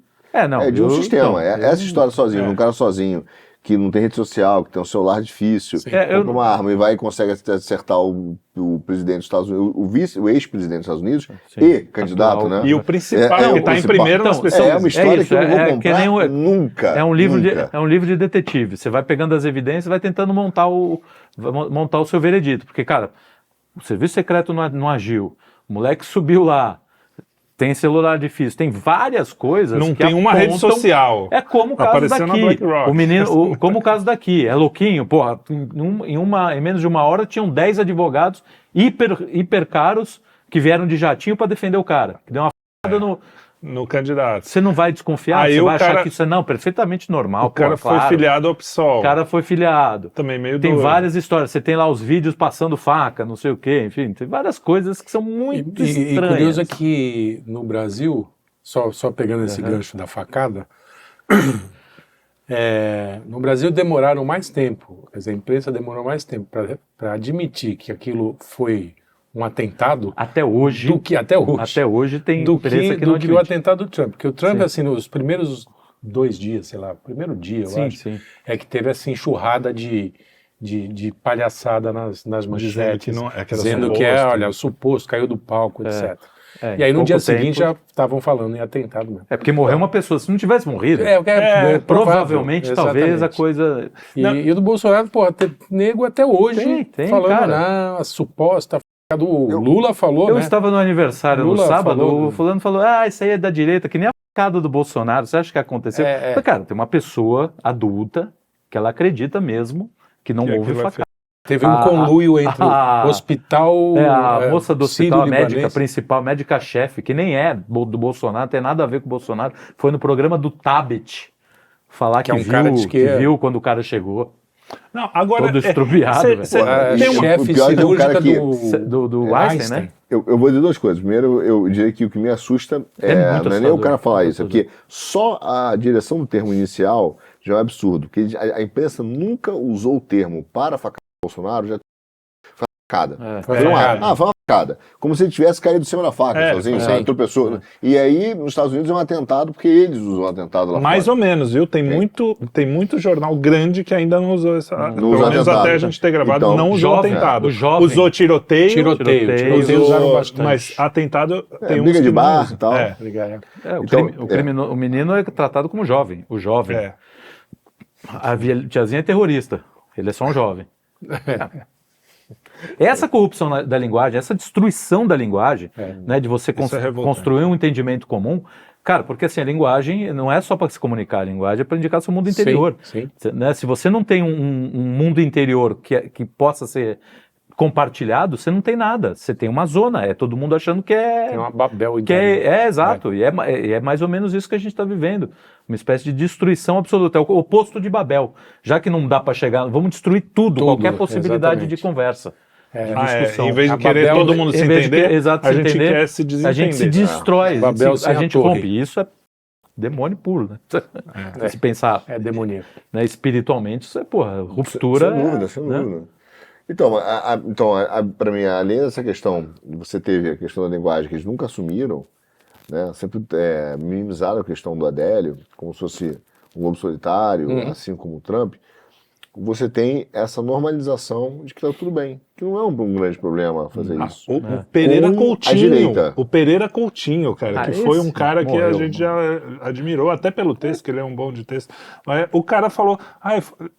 de um sistema. Essa história sozinho, um cara sozinho, que não tem rede social, que tem um celular difícil, compra uma arma e vai e consegue acertar o presidente dos Estados Unidos, o ex-presidente dos Estados Unidos e candidato, Atual. né? E o principal, que está em principal. primeiro nas Então, pessoas. É uma história isso, que eu não vou que comprar nem nunca. É um livro nunca. é um livro de detetive. Você vai pegando as evidências e vai tentando montar o seu veredito. Porque, cara, o serviço secreto não agiu. O moleque subiu lá. Tem celular difícil. Tem várias coisas Não que tem uma rede apontam- social. É como o caso Apareceu na daqui. BlackRock. O menino, como o caso daqui. É louquinho. Porra, em menos de uma hora tinham 10 advogados hiper caros que vieram de jatinho para defender o cara. Que deu uma f***da no... No candidato. Você não vai desconfiar? Aí Você o vai achar cara- que isso é perfeitamente normal. O cara pô, foi claro. filiado ao PSOL. O cara foi filiado. Também meio Tem duro. várias histórias. Você tem lá os vídeos passando faca, não sei o quê, enfim, tem várias coisas que são muito E estranhas. curioso é que no Brasil, só pegando esse gancho da facada, no Brasil demoraram mais tempo, quer dizer, a imprensa demorou mais tempo para admitir que aquilo foi um atentado Até hoje, do que até hoje. até hoje tem do imprensa que, que não do que o admite. atentado do Trump. Porque o Trump, Sim. assim, nos primeiros 2 dias, sei lá, primeiro dia, eu Sim, acho, sim. é que teve essa enxurrada de palhaçada nas Dizendo manchetes, que não- é que era dizendo que suposto. olha, suposto, caiu do palco, etc. É, E aí em no pouco dia tempo- seguinte já estavam falando em atentado mesmo. É porque morreu uma pessoa. Se não tivesse morrido, provável, provavelmente, talvez, a exatamente. coisa... E o do Bolsonaro, porra, tem nego até hoje Tem, falando, cara. a suposta f*** do Lula falou, Eu né? estava no aniversário no Lula sábado, falou- o fulano falou, isso aí é da direita, que nem a facada do Bolsonaro. Você acha que aconteceu? É. Mas, cara, tem uma pessoa adulta que ela acredita mesmo que não Que houve aquilo é facada. Teve um conluio entre a- o hospital... A moça do hospital, a médica sírio-libanês. principal, médica-chefe, que nem é do Bolsonaro, tem nada a ver com o Bolsonaro, foi no programa do Tabet falar Que que, é um cara de que esquerda. viu quando o cara chegou. Não, agora... Todo estrupiado, velho. tem uma... chefe o pior é que é um cara cirúrgica que- Do Einstein, né? Eu vou dizer duas coisas. Primeiro, eu diria que o que me assusta É muito não é nem o assustador. cara falar isso, é porque só a direção do termo inicial já é um absurdo. Porque a imprensa nunca usou o termo para facar o Bolsonaro, já facada. Foi Foi facada. foi uma facada. Como se ele tivesse caído de cima da faca, sozinho, sabe? Tropeçou. E aí, nos Estados Unidos é um atentado, porque eles usam um atentado lá Mais fora. ou menos, viu? Tem muito jornal grande que ainda não usou essa. Não Pelo usou menos atentado. até a gente ter gravado, Então, não usou jovem, atentado. o jovem. Usou tiroteio. Tiroteio usaram bastante. Mas atentado tem uns briga que de não bar usam. e tal. O menino é tratado como jovem. O jovem. É. A tiazinha é terrorista. Ele é só um jovem. Essa corrupção da linguagem, essa destruição da linguagem, né, de você Isso é revoltante. construir um entendimento comum, cara, porque assim, a linguagem não é só para se comunicar, a linguagem é para indicar seu mundo interior. Sim. Né? Se você não tem um mundo interior que possa ser compartilhado, você não tem nada. Você tem uma zona, é todo mundo achando que é... Tem uma Babel Que interna. exato, e é mais ou menos isso que a gente está vivendo. Uma espécie de destruição absoluta, é o oposto de Babel. Já que não dá para chegar, vamos destruir tudo, qualquer possibilidade exatamente. de conversa, de discussão. Em vez de A querer Babel, todo mundo se Em vez de entender, exato, a se gente entender, quer se desentender. a gente se destrói, Babel a sem a gente torre. rompe. Isso é demônio puro, né? Se pensar É demoníaco. né, espiritualmente, isso é, porra, ruptura. Sem dúvida, sem né? dúvida. Então, para mim, além dessa questão, você teve a questão da linguagem que eles nunca assumiram, né? Sempre minimizaram a questão do Adélio, como se fosse um lobo solitário, assim como o Trump. Você tem essa normalização de que está tudo bem, que não é um grande problema fazer isso. O Pereira Com a Coutinho. direita. O Pereira Coutinho, cara, que esse foi um cara que a morreu, gente já admirou, até pelo texto, que ele é um bom de texto. Mas o cara falou,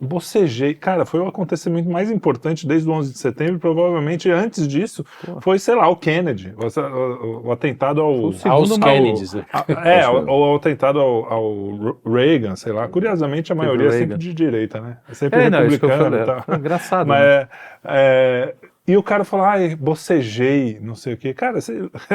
bocejei. Cara, foi o acontecimento mais importante desde o 11 de setembro, provavelmente antes disso, foi, sei lá, o Kennedy, o atentado Aos Kennedys, né? o atentado ao Reagan, sei lá. Curiosamente, a maioria é sempre Reagan. de direita, né? É sempre Não, isso que eu republicano falei, e tal. é engraçado. Mas né? e o cara falou, bocejei, não sei o quê. Cara,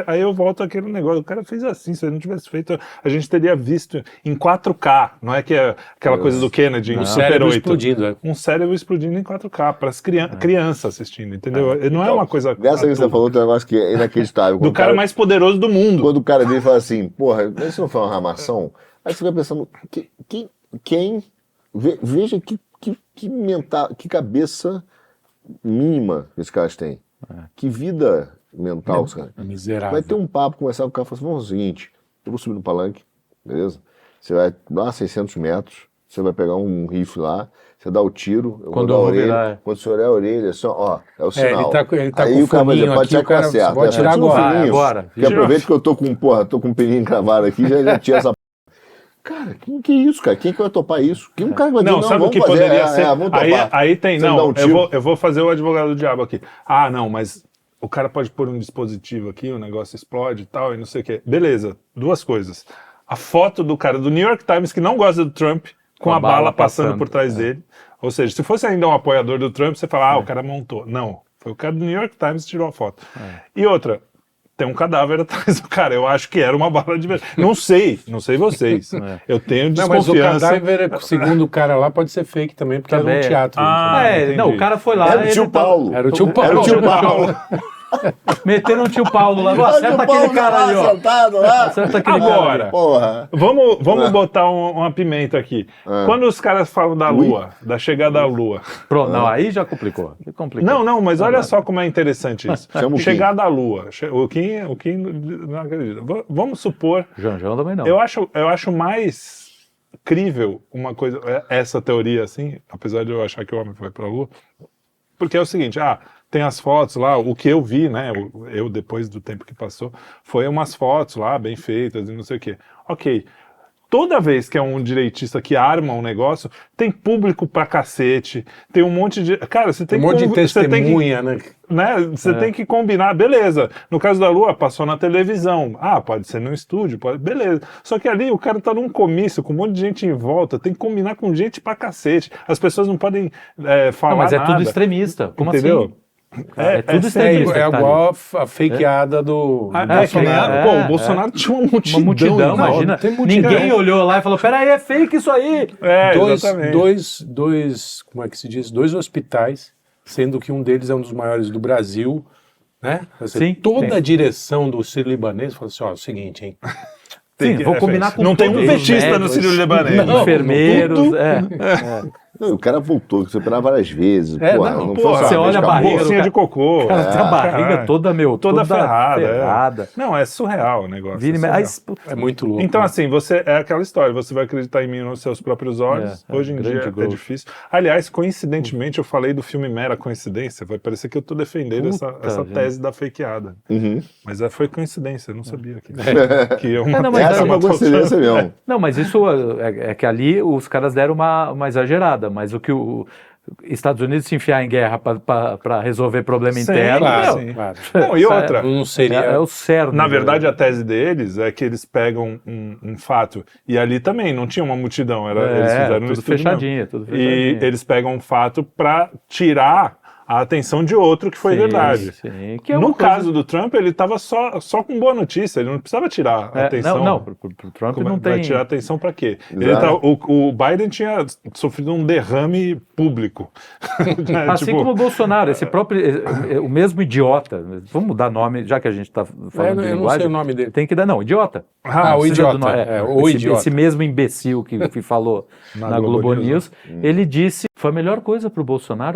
aí eu volto àquele negócio, o cara fez assim, se ele não tivesse feito, a gente teria visto em 4K, não é que é aquela coisa do Kennedy, em Super cérebro 8. explodindo, Um cérebro explodindo em 4K, para as crianças assistindo, entendeu? Não é uma coisa... Dessa que você falou, tem um negócio que é inacreditável. Do cara mais poderoso do mundo. Quando o cara vem e fala assim, porra, isso não foi uma armação? Aí você vai pensando, veja que cabeça mínima que esses caras têm. Que vida mental, cara. Miserável. Vai ter um papo, conversar com o cara e falar assim, vamos fazer o seguinte, eu vou subir no palanque, beleza? Você vai lá 600 metros, você vai pegar um rifle lá, você dá o tiro, eu Quando vou dar eu a vou orelha, virar, quando você olhar a orelha, assim, ó, é o sinal. ele tá Aí com o cara vai dizer, foninho pode aqui, tirar o cara, com acerto. pode tirar tira um agora, fininho, agora. Que aproveita que eu tô com um peninho cravado aqui, já tinha essa... Cara, que isso, cara? Quem que vai topar isso? Quem um cara vai dizer, Não, sabe o vamos que fazer, poderia ser? vamos topar. Aí tem, Você dá não, um tiro. eu vou fazer o advogado do diabo aqui. Ah, não, mas o cara pode pôr um dispositivo aqui, o negócio explode e tal, e não sei o quê. Beleza, duas coisas. A foto do cara do New York Times que não gosta do Trump, com a bala passando por trás dele. Ou seja, se fosse ainda um apoiador do Trump, você fala, o cara montou. Não, foi o cara do New York Times que tirou a foto. E outra, tem um cadáver atrás do cara. Eu acho que era uma bala de verdade. Não sei vocês. Eu tenho Não, mas o desconfiança. cadáver, segundo o cara lá, pode ser fake também, porque Também. era um teatro. entendi. Não, o cara foi lá. Era o ele tio Paulo. Era o tio Paulo. Era o tio Paulo. Meteram o tio Paulo lá. Acerta Olha o Paulo aquele cara lá, ali, ó. sentado lá. Acerta aquele Agora. cara. Porra. Vamos botar uma pimenta aqui. Quando os caras falam da Lua, da chegada à Lua. Pronto, não, aí já complicou. Não, mas olha só como é interessante isso. Chama o Kim. Chegada à Lua. O Kim não acredita. Vamos supor. João também não. Eu acho mais crível uma coisa, essa teoria assim, apesar de eu achar que o homem foi pra Lua, porque é o seguinte, tem as fotos lá, o que eu vi, né, eu depois do tempo que passou, foi umas fotos lá, bem feitas e não sei o quê. Ok, toda vez que é um direitista que arma um negócio, tem público pra cacete, tem um monte de... Cara, você tem Um monte de você tem que- testemunha, né? Você tem que combinar, beleza. No caso da Lua, passou na televisão. Pode ser no estúdio, beleza. Só que ali o cara tá num comício com um monte de gente em volta, tem que combinar com gente pra cacete. As pessoas não podem falar Não, mas é nada. tudo extremista. Como Entendeu? assim? É tudo sério. extremista. É que tá igual a fakeada do Bolsonaro. Pô, o Bolsonaro tinha uma multidão. Uma multidão, em volta. imagina. tem multidão. Ninguém olhou lá e falou, peraí, é fake isso aí. Dois, como é que se diz? Dois hospitais, sendo que um deles é um dos maiores do Brasil, né? Sim, Toda sim. a direção do Sírio-Libanês falou assim, ó, é o seguinte, hein? Sim, vou combinar com Não tem um todos os petista no médicos, Sírio-Libanês. Não, enfermeiros, Não, o cara voltou, você operar várias vezes. É, porra, não, não porra, foi só você uma olha vez, a barriga, acabou. Bolsinha de cocô. O cara tem a barriga caralho. toda ferrada. ferrada. Não, é surreal o negócio. Vira e surreal. mexe. É muito louco. Então, né? assim, é aquela história, você vai acreditar em mim nos seus próprios olhos. É, Hoje em grande dia é growth. difícil. Aliás, coincidentemente, eu falei do filme Mera Coincidência. Vai parecer que eu tô defendendo Puta, essa gente. tese da fakeada. Uhum. Mas foi coincidência, eu não sabia que é uma não, mas Essa é uma coincidência mesmo. Não, mas isso é que ali os caras deram uma exagerada, mas o que o Estados Unidos se enfiar em guerra para resolver problema Sim, interno, Claro, sim. claro. Não, e outra, Não seria... é o cerne. na verdade, a tese deles é que eles pegam um fato, e ali também não tinha uma multidão, eles fizeram um tudo estudo fechadinho, mesmo. tudo fechadinho. E eles pegam um fato para tirar a atenção de outro que foi Sim, verdade. sim, que é uma No coisa- caso do Trump, ele estava só com boa notícia, ele não precisava tirar a atenção. Não, pro Trump não Vai tem... tirar atenção para quê? Exato. O Biden tinha sofrido um derrame público. Né? Assim Tipo, como o Bolsonaro, esse próprio, o mesmo idiota, vamos mudar nome, já que a gente está falando de eu não linguagem, sei o nome dele. tem que dar, não, idiota. Ah, o Precisa idiota. do nome, O idiota. Esse mesmo imbecil que falou na Globo News, ele disse, foi a melhor coisa para o Bolsonaro,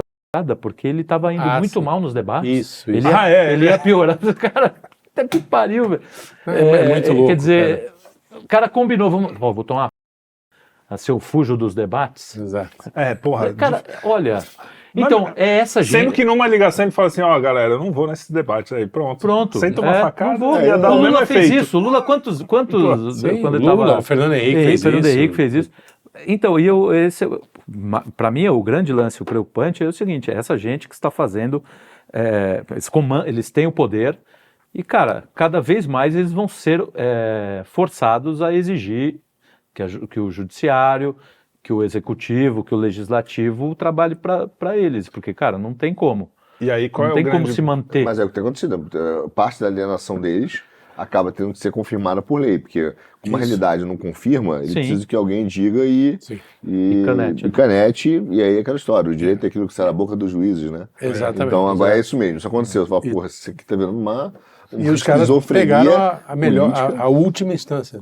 porque ele estava indo muito sim. mal nos debates. Isso. Ele ia, ele ia piorando, cara, até que pariu, velho. É muito louco, quer dizer, o cara combinou, vou tomar a seu fujo dos debates. Exato. porra. Cara, olha, então, é essa gente... Sendo que numa ligação ele fala assim, galera, eu não vou nesse debate aí, pronto. Sem tomar facada, não vou. ia dar O o mesmo Lula fez efeito. isso. O Lula, quantos Sim, quando ele Lula, tava... o Fernando Henrique fez isso. Então, para mim, o grande lance, o preocupante é o seguinte, é essa gente que está fazendo, eles têm o poder e, cara, cada vez mais eles vão ser forçados a exigir que o judiciário, que o executivo, que o legislativo trabalhe para eles, porque, cara, não tem como. E aí, qual Não é tem o como grande... se manter. Mas é o que tem acontecido. Parte da alienação deles acaba tendo que ser confirmada por lei, porque como a realidade não confirma, ele Sim. precisa que alguém diga e canete, e aí é aquela história, o direito é aquilo que sai da boca dos juízes, né? Exatamente. Então agora é isso mesmo, isso aconteceu, você fala, porra, isso aqui tá virando uma E os caras pegaram a melhor, a última instância.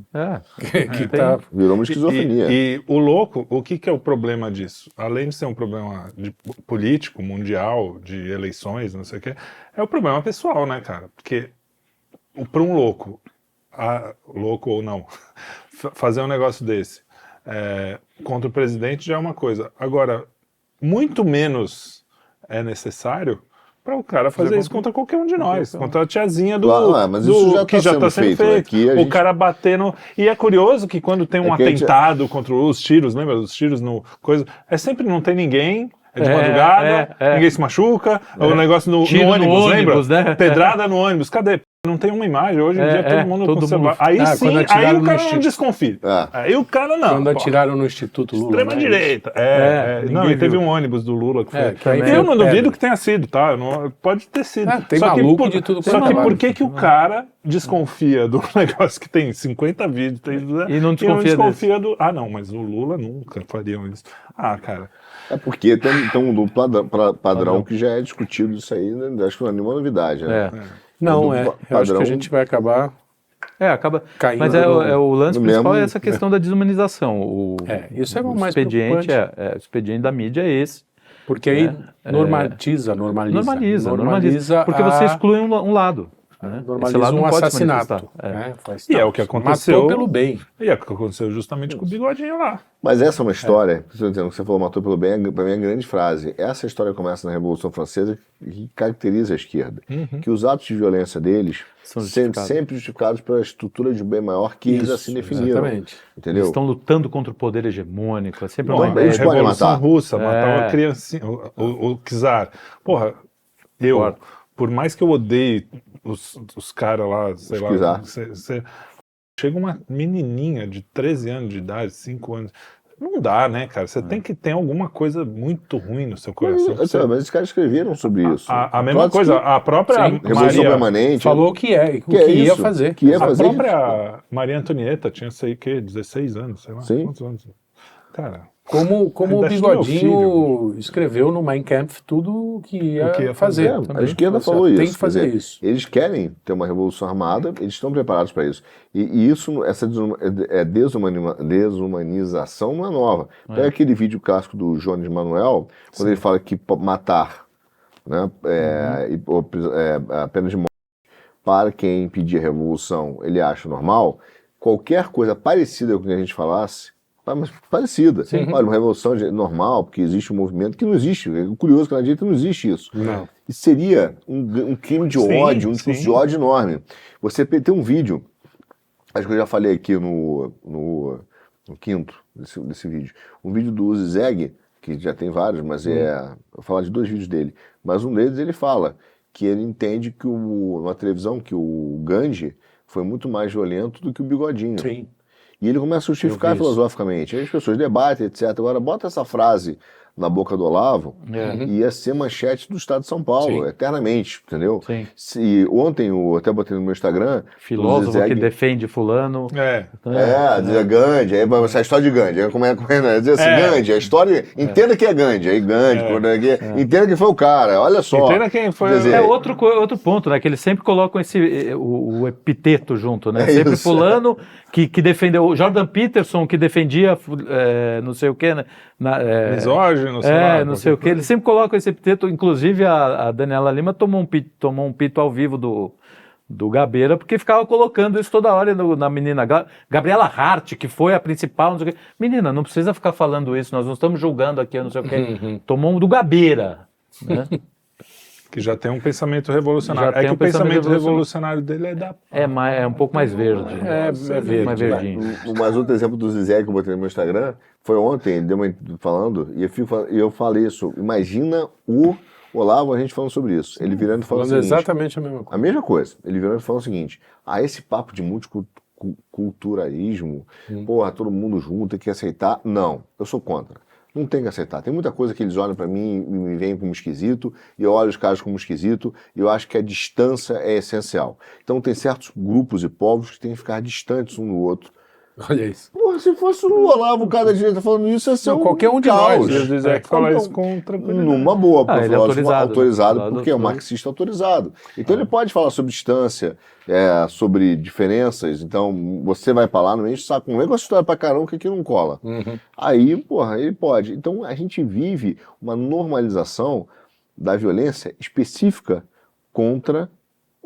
Que tá... Virou uma esquizofrenia. E o louco, o que é o problema disso? Além de ser um problema político, mundial, de eleições, não sei o quê, é o problema pessoal, né, cara? Porque para um louco, louco ou não, fazer um negócio desse contra o presidente já é uma coisa. Agora, muito menos é necessário para o cara fazer isso contra qualquer um de nós, contra a tiazinha mas isso já que tá já está sendo sendo feito, né? Aqui a O gente- cara batendo. E é curioso que quando tem um que a gente- atentado contra os tiros, lembra dos tiros no coisa? É sempre não tem ninguém. É de madrugada, ninguém se machuca, o negócio no Tiro no ônibus, ônibus, lembra? né? Pedrada no ônibus, cadê? Não tem uma imagem, hoje em dia todo mundo com celular. Aí Ah, sim, quando aí atiraram o no cara não Instituto. desconfia. Aí o cara não. Quando atiraram no Instituto Lula. Extrema né? direita. Não, ninguém e teve viu. um ônibus do Lula que foi. que aí eu foi não duvido pedra. que tenha sido, tá? Pode ter sido. Tem Só que maluco de tudo Só quanto que é por lado. que o cara desconfia do negócio que tem 50 vídeos E não desconfia do... Ah, não, mas o Lula nunca fariam isso. Ah, cara... É porque tem um duplo padrão que já é discutido isso aí, né? Acho que não é nenhuma novidade, né? Não, Do eu acho que padrão- a gente vai acabar Acaba. caindo. Mas o lance no principal mesmo- é essa questão da desumanização. Isso é o o mais expediente preocupante. o expediente da mídia é esse. Porque aí normaliza. Normaliza. Porque você exclui um lado. Né? Esse Normaliza lado um não pode se assassinato. manifestar. Né? Faz E é tal. o que aconteceu. Matou pelo bem. E é o que aconteceu justamente com o bigodinho lá. Mas essa é uma história, que você falou, matou pelo bem, para mim é a grande frase. Essa história começa na Revolução Francesa e caracteriza a esquerda. Que os atos de violência deles São são justificados. sempre justificados pela estrutura de bem maior que eles Isso, assim definiram. exatamente. Entendeu? Eles estão lutando contra o poder hegemônico. É sempre Bom, uma a ideia. eles podem Revolução matar. Russa, matar uma criancinha, o czar. Porra, Concordo. por mais que eu odeie os caras lá, sei lá, czar. chega uma menininha de 13 anos de idade, 5 anos, não dá, né, cara? Você tem que ter alguma coisa muito ruim no seu coração. Mas esses caras escreveram sobre isso. A mesma Trotsky, coisa, a própria Revolução Maria... Permanente. Falou o que ia isso? fazer. Que ia A fazer. própria Maria Antonieta tinha, sei que, 16 anos, sei lá, Sim. quantos anos? Cara, Como o Ainda acho meu Bigodinho escreveu no Mein Kampf tudo o que ia fazer. A esquerda falou Tem isso. que fazer quer dizer, isso. Eles querem ter uma revolução armada, eles estão preparados para isso. E isso, essa desumanização não é nova. Pega aquele vídeo clássico do Jones Manuel, quando ele fala que matar, né, a pena de morte para quem impedir a revolução, ele acha normal. Qualquer coisa parecida com o que a gente falasse, mas parecida. Olha, uma revolução normal, porque existe um movimento que não existe. É curioso que na direita não existe isso. Não. E seria um crime de ódio, um discurso de ódio enorme. Você tem um vídeo, acho que eu já falei aqui no quinto desse vídeo, um vídeo do Uzi Zeg, que já tem vários, mas eu vou falar de 2 vídeos dele. Mas um deles ele fala que ele entende que na televisão que o Gandhi foi muito mais violento do que o Bigodinho. Sim. E ele começa a justificar filosoficamente. Aí as pessoas debatem, etc. Agora, bota essa frase na boca do Olavo e ia ser manchete do Estado de São Paulo, eternamente, entendeu? Sim. E ontem, eu até botei no meu Instagram... Filósofo Zizek, que defende fulano. dizia Gandhi, aí vai sair a história de Gandhi. Aí como é, dizer assim, Gandhi, a história... Entenda que é Gandhi. Aí Gandhi, entenda que foi o cara, olha só. Entenda quem foi. Quer dizer, É outro ponto, né? Que eles sempre colocam o epiteto junto, né? É Sempre isso. fulano que defendeu... O Jordan Peterson que defendia não sei o quê, né? Misógino, sei lá. Não sei o quê. Eles sempre colocam esse epiteto. Inclusive a Daniela Lima tomou um pito ao vivo do Gabeira, porque ficava colocando isso toda hora na menina Gabriela Hart, que foi a principal, não sei o quê. Menina, não precisa ficar falando isso, nós não estamos julgando aqui, não sei o quê. Tomou um do Gabeira, né? Que já tem um pensamento revolucionário. Já tem que um o pensamento pensamento revolucionário dele é da... É um pouco mais verde. É verde. Mais verdinho. Mas outro exemplo do Zizek que eu botei no meu Instagram foi ontem, ele deu falando, e eu falei isso. Imagina o Olavo, a gente falando sobre isso. Ele virando e falando o seguinte, exatamente a mesma coisa. a mesma coisa. Ele virando e falando o seguinte: esse papo de multiculturalismo, porra, todo mundo junto, tem que aceitar. Não, eu sou contra. Não tem que aceitar. Tem muita coisa que eles olham pra mim e me veem como esquisito, e eu olho os caras como esquisito, e eu acho que a distância é essencial. Então tem certos grupos e povos que têm que ficar distantes um do outro. Olha isso. Porra, se fosse o Olavo, cada direita falando isso, ia ser qualquer um de caos. nós. E o Zizek fala isso com tranquilidade. Numa boa, porque ele é autorizado né? porque é um marxista autorizado. Então ele pode falar sobre distância, sobre diferenças. Então você vai pra lá, não enche o saco, não vem com essa história pra caramba que aqui não cola. Aí, porra, ele pode. Então a gente vive uma normalização da violência específica contra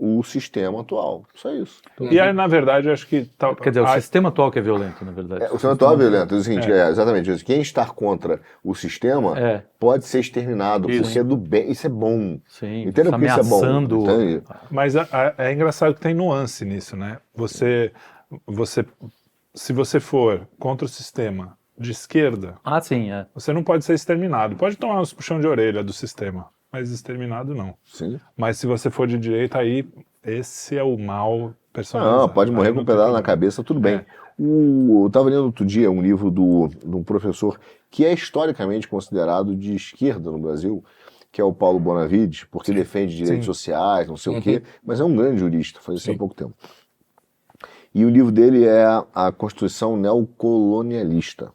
o sistema atual. Só isso. E aí, na verdade, eu acho que... Quer dizer, o sistema atual que é violento, na verdade. O sistema atual é violento. É o seguinte, exatamente isso. Quem está contra o sistema pode ser exterminado, porque é do bem. Isso é bom. Sim, Entendeu porque isso é bom? ameaçando. Entende? Mas é engraçado que tem nuance nisso, né? Se você for contra o sistema de esquerda, Ah, sim, você não pode ser exterminado. Pode tomar uns puxão de orelha do sistema, mas exterminado não. Sim. Mas se você for de direita, aí esse é o mal personalizado. Não, pode morrer Aí com não um tem pedaço na problema. cabeça, tudo bem. Eu estava lendo outro dia um livro de um professor que é historicamente considerado de esquerda no Brasil, que é o Paulo Bonavide, porque defende direitos sociais, não sei o quê, mas é um grande jurista, faleceu há pouco tempo. E o livro dele é A Constituição Neocolonialista.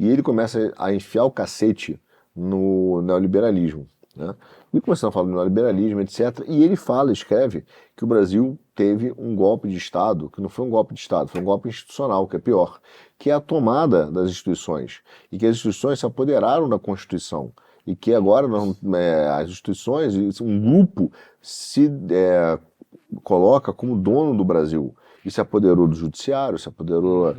E ele começa a enfiar o cacete no neoliberalismo, né? E começando a falar do neoliberalismo, etc. E ele escreve que o Brasil teve um golpe de Estado, que não foi um golpe de Estado, foi um golpe institucional, que é pior, que é a tomada das instituições. E que as instituições se apoderaram da Constituição. E que agora as instituições, um grupo se coloca como dono do Brasil. E se apoderou do judiciário, se apoderou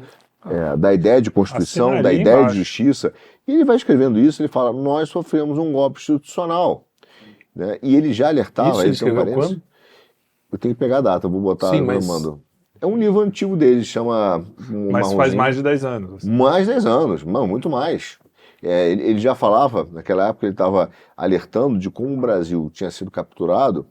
da ideia de Constituição, Assina da ali ideia embaixo. de justiça. E ele vai escrevendo isso, ele fala, nós sofremos um golpe institucional. Né? E ele já alertava... Isso ele escreveu quando? Eu tenho que pegar a data, vou botar Sim, no mas- mando. É um livro antigo dele, chama... Mas faz mais de 10 anos. assim. Mais de 10 anos, não, muito mais. Ele já falava, naquela época ele estava alertando de como o Brasil tinha sido capturado,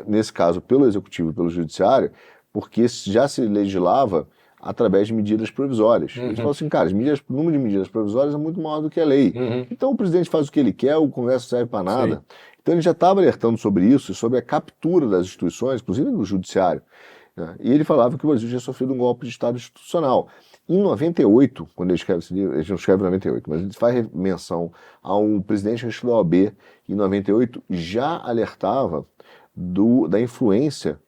nesse caso pelo Executivo e pelo Judiciário, porque já se legislava através de medidas provisórias. Ele falou assim, cara, o número de medidas provisórias é muito maior do que a lei. Então o presidente faz o que ele quer, o Congresso não serve para nada. Sim. Então ele já estava alertando sobre isso, sobre a captura das instituições, inclusive do Judiciário, né? E ele falava que o Brasil tinha sofrido um golpe de Estado institucional. Em 98, quando ele escreve esse livro, ele não escreve em 98, mas ele faz menção a um presidente da OAB, em 98, já alertava da influência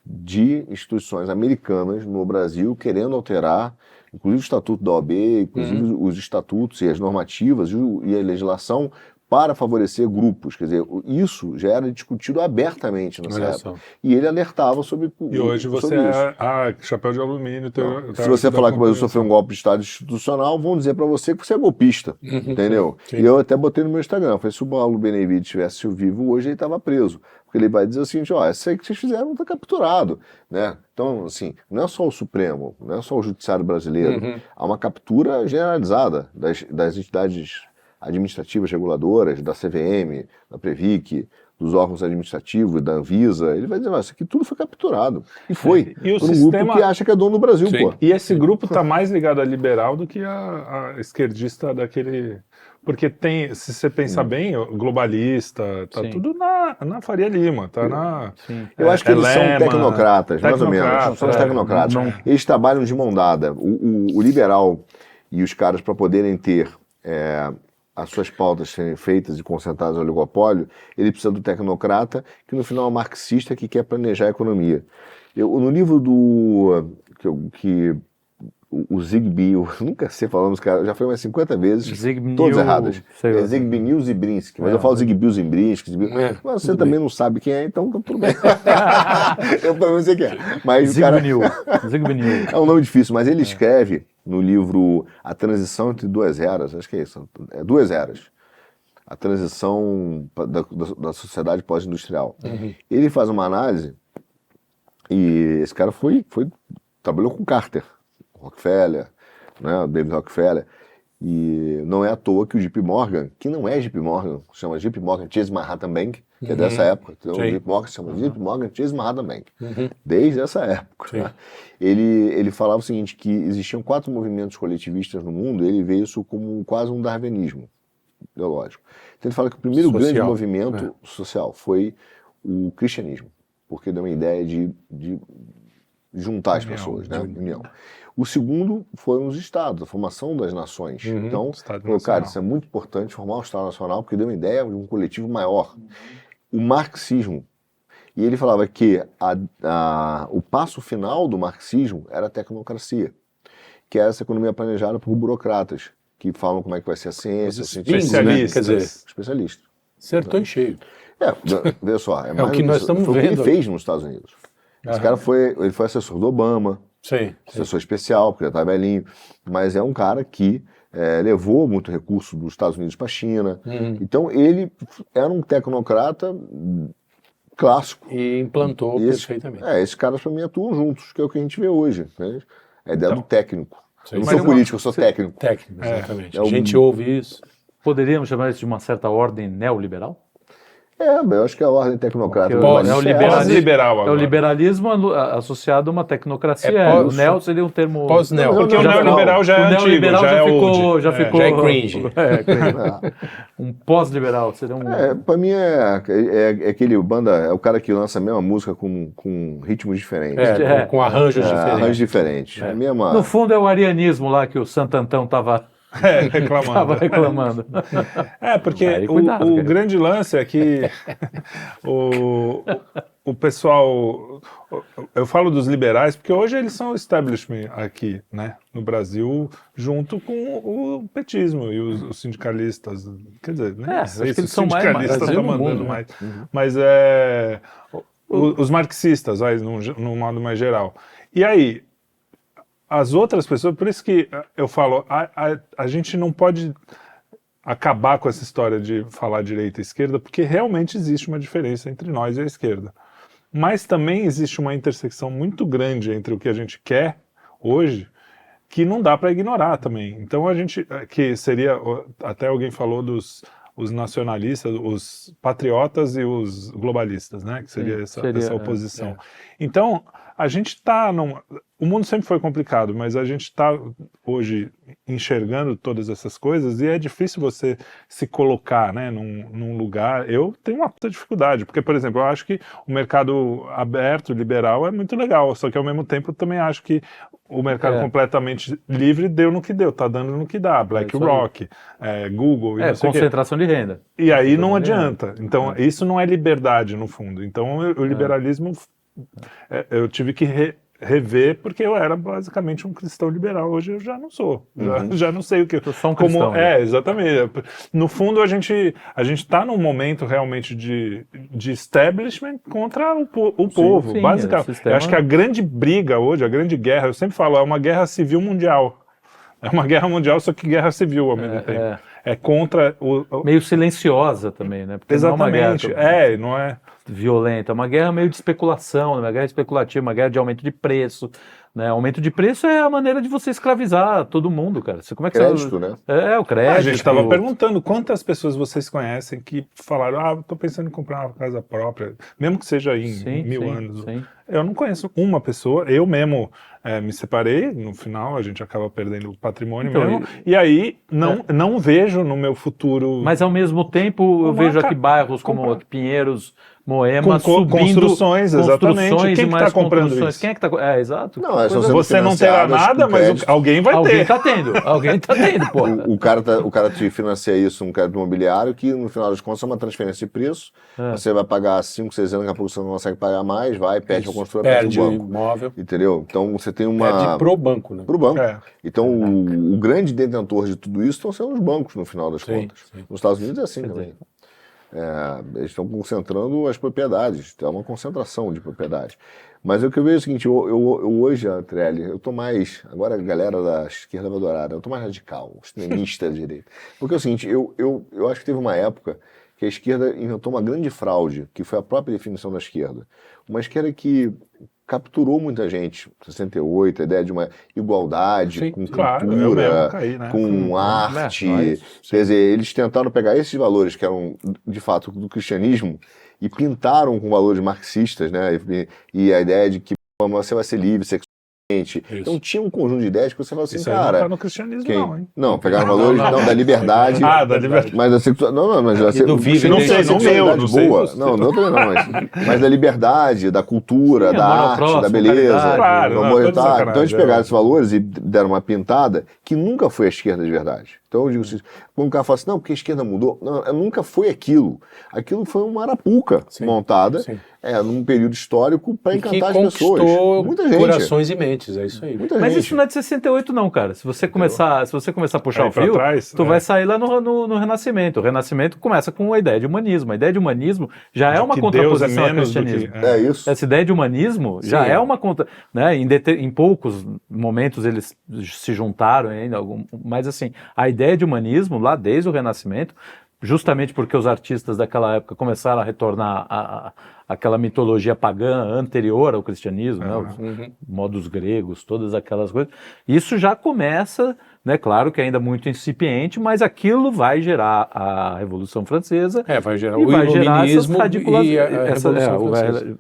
de instituições americanas no Brasil, querendo alterar, inclusive o Estatuto da OAB, inclusive os estatutos e as normativas e a legislação para favorecer grupos. Quer dizer, isso já era discutido abertamente nessa época. E ele alertava sobre isso. E hoje você chapéu de alumínio. Se você falar que o Brasil sofreu um golpe de Estado institucional, vão dizer para você que você é golpista, entendeu? Sim. E eu até botei no meu Instagram, falei, se o Paulo Benevides estivesse vivo hoje, ele estava preso. Porque ele vai dizer o seguinte, isso aí que vocês fizeram está capturado, né? Então, assim, não é só o Supremo, não é só o Judiciário brasileiro, há uma captura generalizada das entidades administrativas reguladoras, da CVM, da Previc, dos órgãos administrativos, da Anvisa. Ele vai dizer, isso aqui tudo foi capturado. E foi. E o por um grupo que acha que é dono do Brasil, pô. E esse grupo está mais ligado a liberal do que a esquerdista daquele... Porque tem, se você pensar bem, globalista, tá tudo na Faria Lima, tá na... Eu acho que eles são tecnocratas, mais ou menos. São os tecnocratas. Eles trabalham de mão dada. O liberal e os caras, para poderem ter as suas pautas serem feitas e concentradas no oligopólio, ele precisa do tecnocrata, que no final é um marxista que quer planejar a economia. No livro o Zygmunt, eu nunca sei falar os caras, já falei umas 50 vezes, todas erradas. Zygmunt Zimbrinski, mas eu falo Zygmunt Zimbrinski, mas você também não sabe quem é, então tudo bem. Eu pelo menos sei quem é. Mas Zygmunt. É um nome difícil, mas ele escreve no livro A Transição entre Duas Eras, acho que é isso, Duas Eras. A transição da sociedade pós-industrial. Ele faz uma análise, e esse cara trabalhou com Carter, Rockefeller, né, David Rockefeller, e não é à toa que o JP Morgan, que não é JP Morgan, se chama JP Morgan Chase Manhattan Bank, que é dessa época, então, o JP Morgan se chama JP Morgan Chase Manhattan Bank, desde essa época. Né? Ele falava o seguinte, que existiam 4 movimentos coletivistas no mundo, e ele vê isso como quase um darwinismo ideológico. Então ele fala que o primeiro grande movimento social foi o cristianismo, porque deu uma ideia de juntar as pessoas, né? União. O segundo foram os estados, a formação das nações. Então, cara, isso é muito importante, formar um Estado Nacional, porque deu uma ideia de um coletivo maior. O marxismo. E ele falava que o passo final do marxismo era a tecnocracia, que é essa economia planejada por burocratas, que falam como é que vai ser a ciência, especialistas. Quer dizer, especialistas. Acertou em cheio. Vê só, o que nós estamos vendo. Foi o que ele fez nos Estados Unidos. Esse cara foi assessor do Obama, assessor especial, porque já estava velhinho, mas é um cara que levou muito recurso dos Estados Unidos para a China. Então ele era um tecnocrata clássico. E implantou perfeitamente. Esses caras para mim atuam juntos, que é o que a gente vê hoje. Né? A ideia do técnico. Eu não sou político, eu sou técnico. Técnico, exatamente. A gente ouve isso. Poderíamos chamar isso de uma certa ordem neoliberal? Eu acho que é a ordem tecnocrata. É o liberalismo associado a uma tecnocracia. O neo seria um termo... Pós-neo. Porque o neoliberal já é antigo, já ficou já é cringe. Um pós-liberal seria um... Pra mim é aquele banda, é o cara que lança a mesma música com ritmos diferentes. Com arranjos diferentes. Arranjos diferentes. No fundo é o arianismo lá que o Santo Antão estava... reclamando. Porque o grande lance é que o pessoal... Eu falo dos liberais porque hoje eles são o establishment aqui, né, no Brasil, junto com o petismo e os sindicalistas. Quer dizer, né? Acho que eles são mais estão mandando mais. Mas os marxistas, num modo mais geral. E aí... As outras pessoas, por isso que eu falo, a gente não pode acabar com essa história de falar direita e esquerda, porque realmente existe uma diferença entre nós e a esquerda. Mas também existe uma intersecção muito grande entre o que a gente quer hoje, que não dá para ignorar também. Então que seria, até alguém falou os nacionalistas, os patriotas e os globalistas, né? Que seria essa oposição. Então, a gente está o mundo sempre foi complicado, mas a gente está hoje enxergando todas essas coisas e é difícil você se colocar, né, num lugar. Eu tenho uma puta dificuldade, porque, por exemplo, eu acho que o mercado aberto, liberal, é muito legal, só que ao mesmo tempo eu também acho que o mercado completamente livre deu no que deu, tá dando no que dá, BlackRock, Google e não sei o quê. Concentração de renda. E aí não adianta. Então, isso não é liberdade, no fundo. Então, o liberalismo, eu tive que rever, porque eu era basicamente um cristão liberal. Hoje eu já não sou. Já não sei o que... Eu sou um cristão. Né? Exatamente. No fundo, a gente tá num momento realmente de establishment contra o povo, basicamente. Eu acho que a grande briga hoje, a grande guerra, eu sempre falo, é uma guerra civil mundial. É uma guerra mundial, só que guerra civil ao mesmo tempo. É contra o... Meio silenciosa também, né? Porque Exatamente. Não é uma guerra não é... violenta, é uma guerra meio de especulação, uma guerra especulativa, uma guerra de aumento de preço. Né? Aumento de preço é a maneira de você escravizar todo mundo, cara. Como é que Crédito, né? O crédito. A gente estava perguntando quantas pessoas vocês conhecem que falaram, estou pensando em comprar uma casa própria, mesmo que seja em 1000 anos. Sim. Eu não conheço uma pessoa, eu mesmo me separei, no final a gente acaba perdendo o patrimônio mesmo, e aí não vejo no meu futuro... Mas ao mesmo tempo eu vejo aqui bairros como Pinheiros, Moema, subindo construções, exatamente. Quem que está comprando isso? Quem é que está... exato. Não, você não terá nada, mas alguém vai ter. Alguém tá tendo, pô. O cara te financia isso, um crédito imobiliário, que no final das contas é uma transferência de preço. Você vai pagar 5, 6 anos, daqui a pouco você não consegue pagar mais, pede para construir, perde o banco. Imóvel. Entendeu? Então você tem uma... Perde pro banco, né? Pro banco. Então o grande detentor de tudo isso estão sendo os bancos, no final das contas. Sim. Nos Estados Unidos é assim também. Eles estão concentrando as propriedades, é uma concentração de propriedade. Mas o que eu vejo é o seguinte, eu hoje, Trelli, eu tô mais, agora a galera da esquerda vai adorar, eu tô mais radical, extremista da direita. Porque é o seguinte, eu acho que teve uma época que a esquerda inventou uma grande fraude, que foi a própria definição da esquerda. Uma esquerda que capturou muita gente, 68, a ideia de uma igualdade, com cultura, com arte. Quer dizer, eles tentaram pegar esses valores que eram, de fato, do cristianismo e pintaram com valores marxistas, né? E a ideia de que você vai ser livre sexualmente. Então tinha um conjunto de ideias que você fala assim, isso cara... não tá no cristianismo não, hein? Não, pegaram valores da liberdade. Da liberdade. Mas a sexualidade... mas não sei. Boa. Não também não, mas da liberdade, da cultura, da arte, da beleza, do amor. Então eles pegaram esses valores e deram uma pintada que nunca foi a esquerda de verdade. Então eu digo assim, quando o cara fala assim, não, porque a esquerda mudou, não, nunca foi aquilo. Aquilo foi uma arapuca montada num período histórico para encantar as pessoas. Muita gente. Corações e mentes, é isso aí. Mas isso não é de 68 não, cara. Se você começar a puxar o fio, tu vai sair lá no Renascimento. O Renascimento começa com a ideia de humanismo. A ideia de humanismo já é uma contraposição ao cristianismo. É isso. Essa ideia de humanismo já é uma conta, né? Em poucos momentos eles se juntaram ainda, mas assim, a ideia de humanismo lá desde o Renascimento, justamente porque os artistas daquela época começaram a retornar aquela mitologia pagã anterior ao cristianismo, né, os modos gregos, todas aquelas coisas. Isso já começa, né, claro que ainda muito incipiente, mas aquilo vai gerar a Revolução Francesa. Vai gerar o Iluminismo e a Revolução Francesa.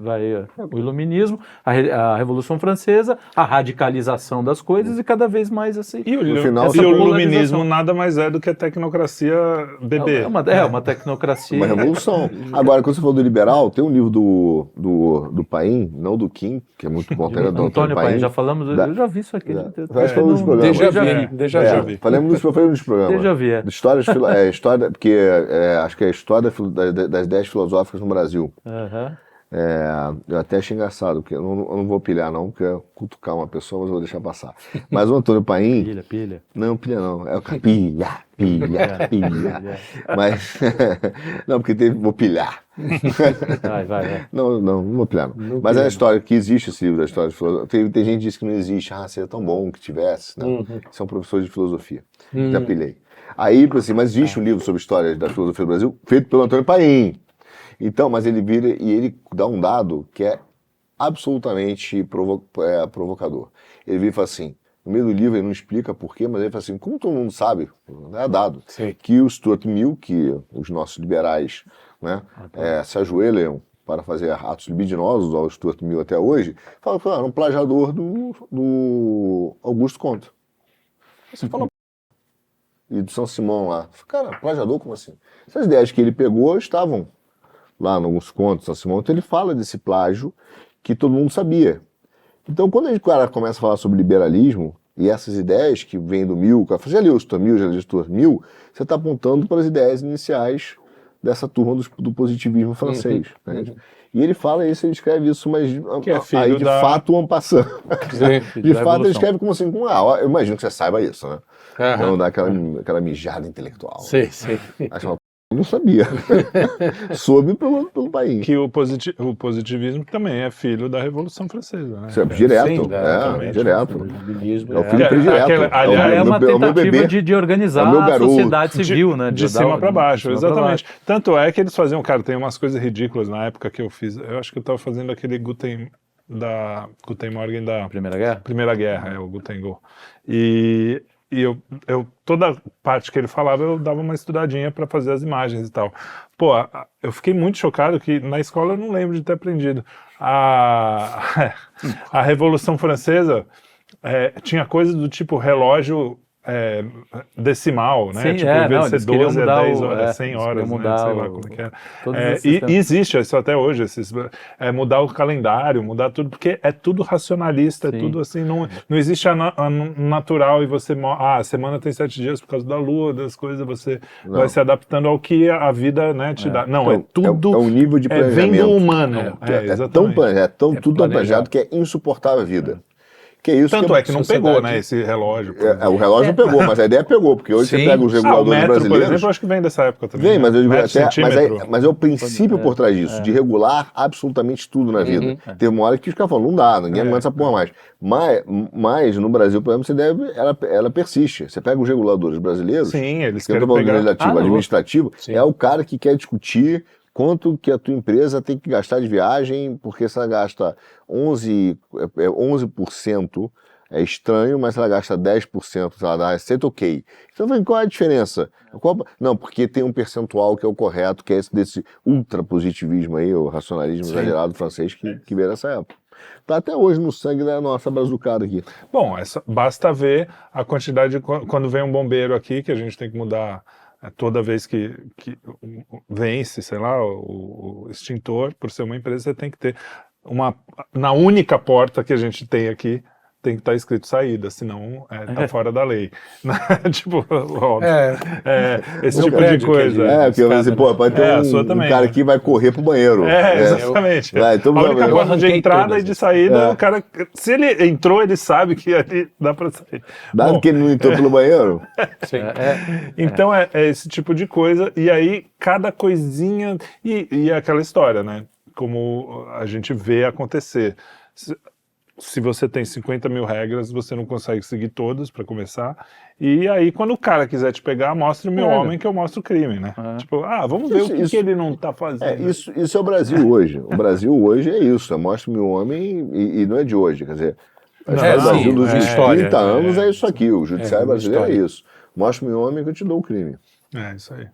O Iluminismo, a Revolução Francesa, a radicalização das coisas e cada vez mais assim. E o Iluminismo nada mais é do que a tecnocracia bebê. É uma tecnocracia. Uma revolução. Agora, quando você falou do liberal, tem um livro do Paim, não do Kim, que é muito bom. Antônio Paim, já falamos, eu já vi isso aqui. Falamos dos programas. Já vi. Falamos dos programas. Já vi. História, porque acho que é a história das ideias filosóficas no Brasil. Eu até achei engraçado, porque eu não vou pilhar não, porque é cutucar uma pessoa, mas eu vou deixar passar. Mas o Antônio Paim... Pilha. Não, pilha não. É o pilha. Mas... não, porque vou pilhar. Vai. Não vou pilhar não. Mas é a história, que existe esse livro da história de filosofia. Tem gente que diz que não existe. Seria tão bom que tivesse. Não. São professores de filosofia. Já pilhei. Aí, assim, mas existe um livro sobre história da filosofia do Brasil, feito pelo Antônio Paim. Então, mas ele vira e ele dá um dado que é absolutamente provocador. Ele vira e fala assim, no meio do livro ele não explica porquê, mas ele fala assim, como todo mundo sabe, é dado, que o Stuart Mill, que os nossos liberais, né, se ajoelham para fazer atos libidinosos ao Stuart Mill até hoje, fala que era um plagiador do Augusto Comte. Você fala, e do São Simão lá. Cara, plagiador, como assim? Essas ideias que ele pegou estavam lá em alguns contos do São Simão, então ele fala desse plágio que todo mundo sabia. Então, quando o cara começa a falar sobre liberalismo e essas ideias que vêm do Mill, você já leu o Stuart Mill, já leu o Stuart Mill, você está apontando para as ideias iniciais dessa turma do positivismo francês. Né? E ele fala isso, ele escreve isso, mas aí de fato en passant. De fato ele escreve como assim, eu imagino que você saiba isso, né? Então dá aquela mijada intelectual. Sim. Acho uma eu não sabia. Soube pelo país. Que o positivismo também é filho da Revolução Francesa, né? Direto, direto. O é o filho predileto. É uma tentativa de organizar a sociedade civil, né? De cima para baixo, exatamente. Tanto é que eles faziam, cara, tem umas coisas ridículas na época que eu fiz. Eu acho que eu estava fazendo aquele Guten Morgen da Primeira Guerra, o Guten Go. E eu toda parte que ele falava, eu dava uma estudadinha para fazer as imagens e tal. Pô, eu fiquei muito chocado que na escola eu não lembro de ter aprendido. A Revolução Francesa tinha coisas do tipo relógio decimal, né? Sim, tipo, em vez de ser 12 a 10 horas, 100 horas, né? Sei lá como que era. E existe isso até hoje, mudar o calendário, mudar tudo, porque é tudo racionalista, é tudo assim, não existe a natural e você, a semana tem 7 dias por causa da lua, das coisas, você vai se adaptando ao que a vida, né, te dá. Não, então, tudo... É um nível de planejamento. Vem do humano. Tudo tão planejado que é insuportável a vida. Que é isso Tanto que não pegou, né, esse relógio. O relógio não pegou, mas a ideia pegou, porque hoje você pega os reguladores o metro, brasileiros... por exemplo, acho que vem dessa época também. Vem, mas eu digo até, mas é o princípio por trás disso, de regular absolutamente tudo na vida. Teve uma hora que os caras falaram, não dá, ninguém aguenta essa porra mais. Mas no Brasil, por exemplo, ela persiste. Você pega os reguladores brasileiros, sim, eles querem pegar legislativo, administrativo, é o cara que quer discutir quanto que a tua empresa tem que gastar de viagem, porque se ela gasta 11%, é estranho, mas se ela gasta 10%, se ela dá receita, ok. Então, qual é a diferença? Não, porque tem um percentual que é o correto, que é esse desse ultrapositivismo aí, o racionalismo exagerado francês que veio dessa época. Tá até hoje no sangue da nossa brazucada aqui. Bom, basta ver a quantidade, quando vem um bombeiro aqui, que a gente tem que mudar toda vez que vence, sei lá, o extintor, por ser uma empresa, você tem que ter na única porta que a gente tem aqui, tem que estar escrito saída, senão tá fora da lei. Tipo, óbvio. Esse tipo de coisa. Porque você pode ter um cara que vai correr pro banheiro. Exatamente. A única porta de entrada e de saída, o cara, se ele entrou, ele sabe que ali dá para sair. Dado que ele não entrou pelo banheiro. Então é esse tipo de coisa, e aí cada coisinha, e aquela história, né? Como a gente vê acontecer. Se você tem 50 mil regras, você não consegue seguir todas, para começar. E aí, quando o cara quiser te pegar, mostre o meu homem que eu mostro o crime, né? Tipo, vamos ver o que ele não tá fazendo. Isso é o Brasil hoje. O Brasil hoje é isso. Mostre o meu homem e não é de hoje. Quer dizer, a história do Brasil dos 30 anos é isso aqui. O judiciário brasileiro é isso. Mostre o meu homem que eu te dou o crime. É isso aí.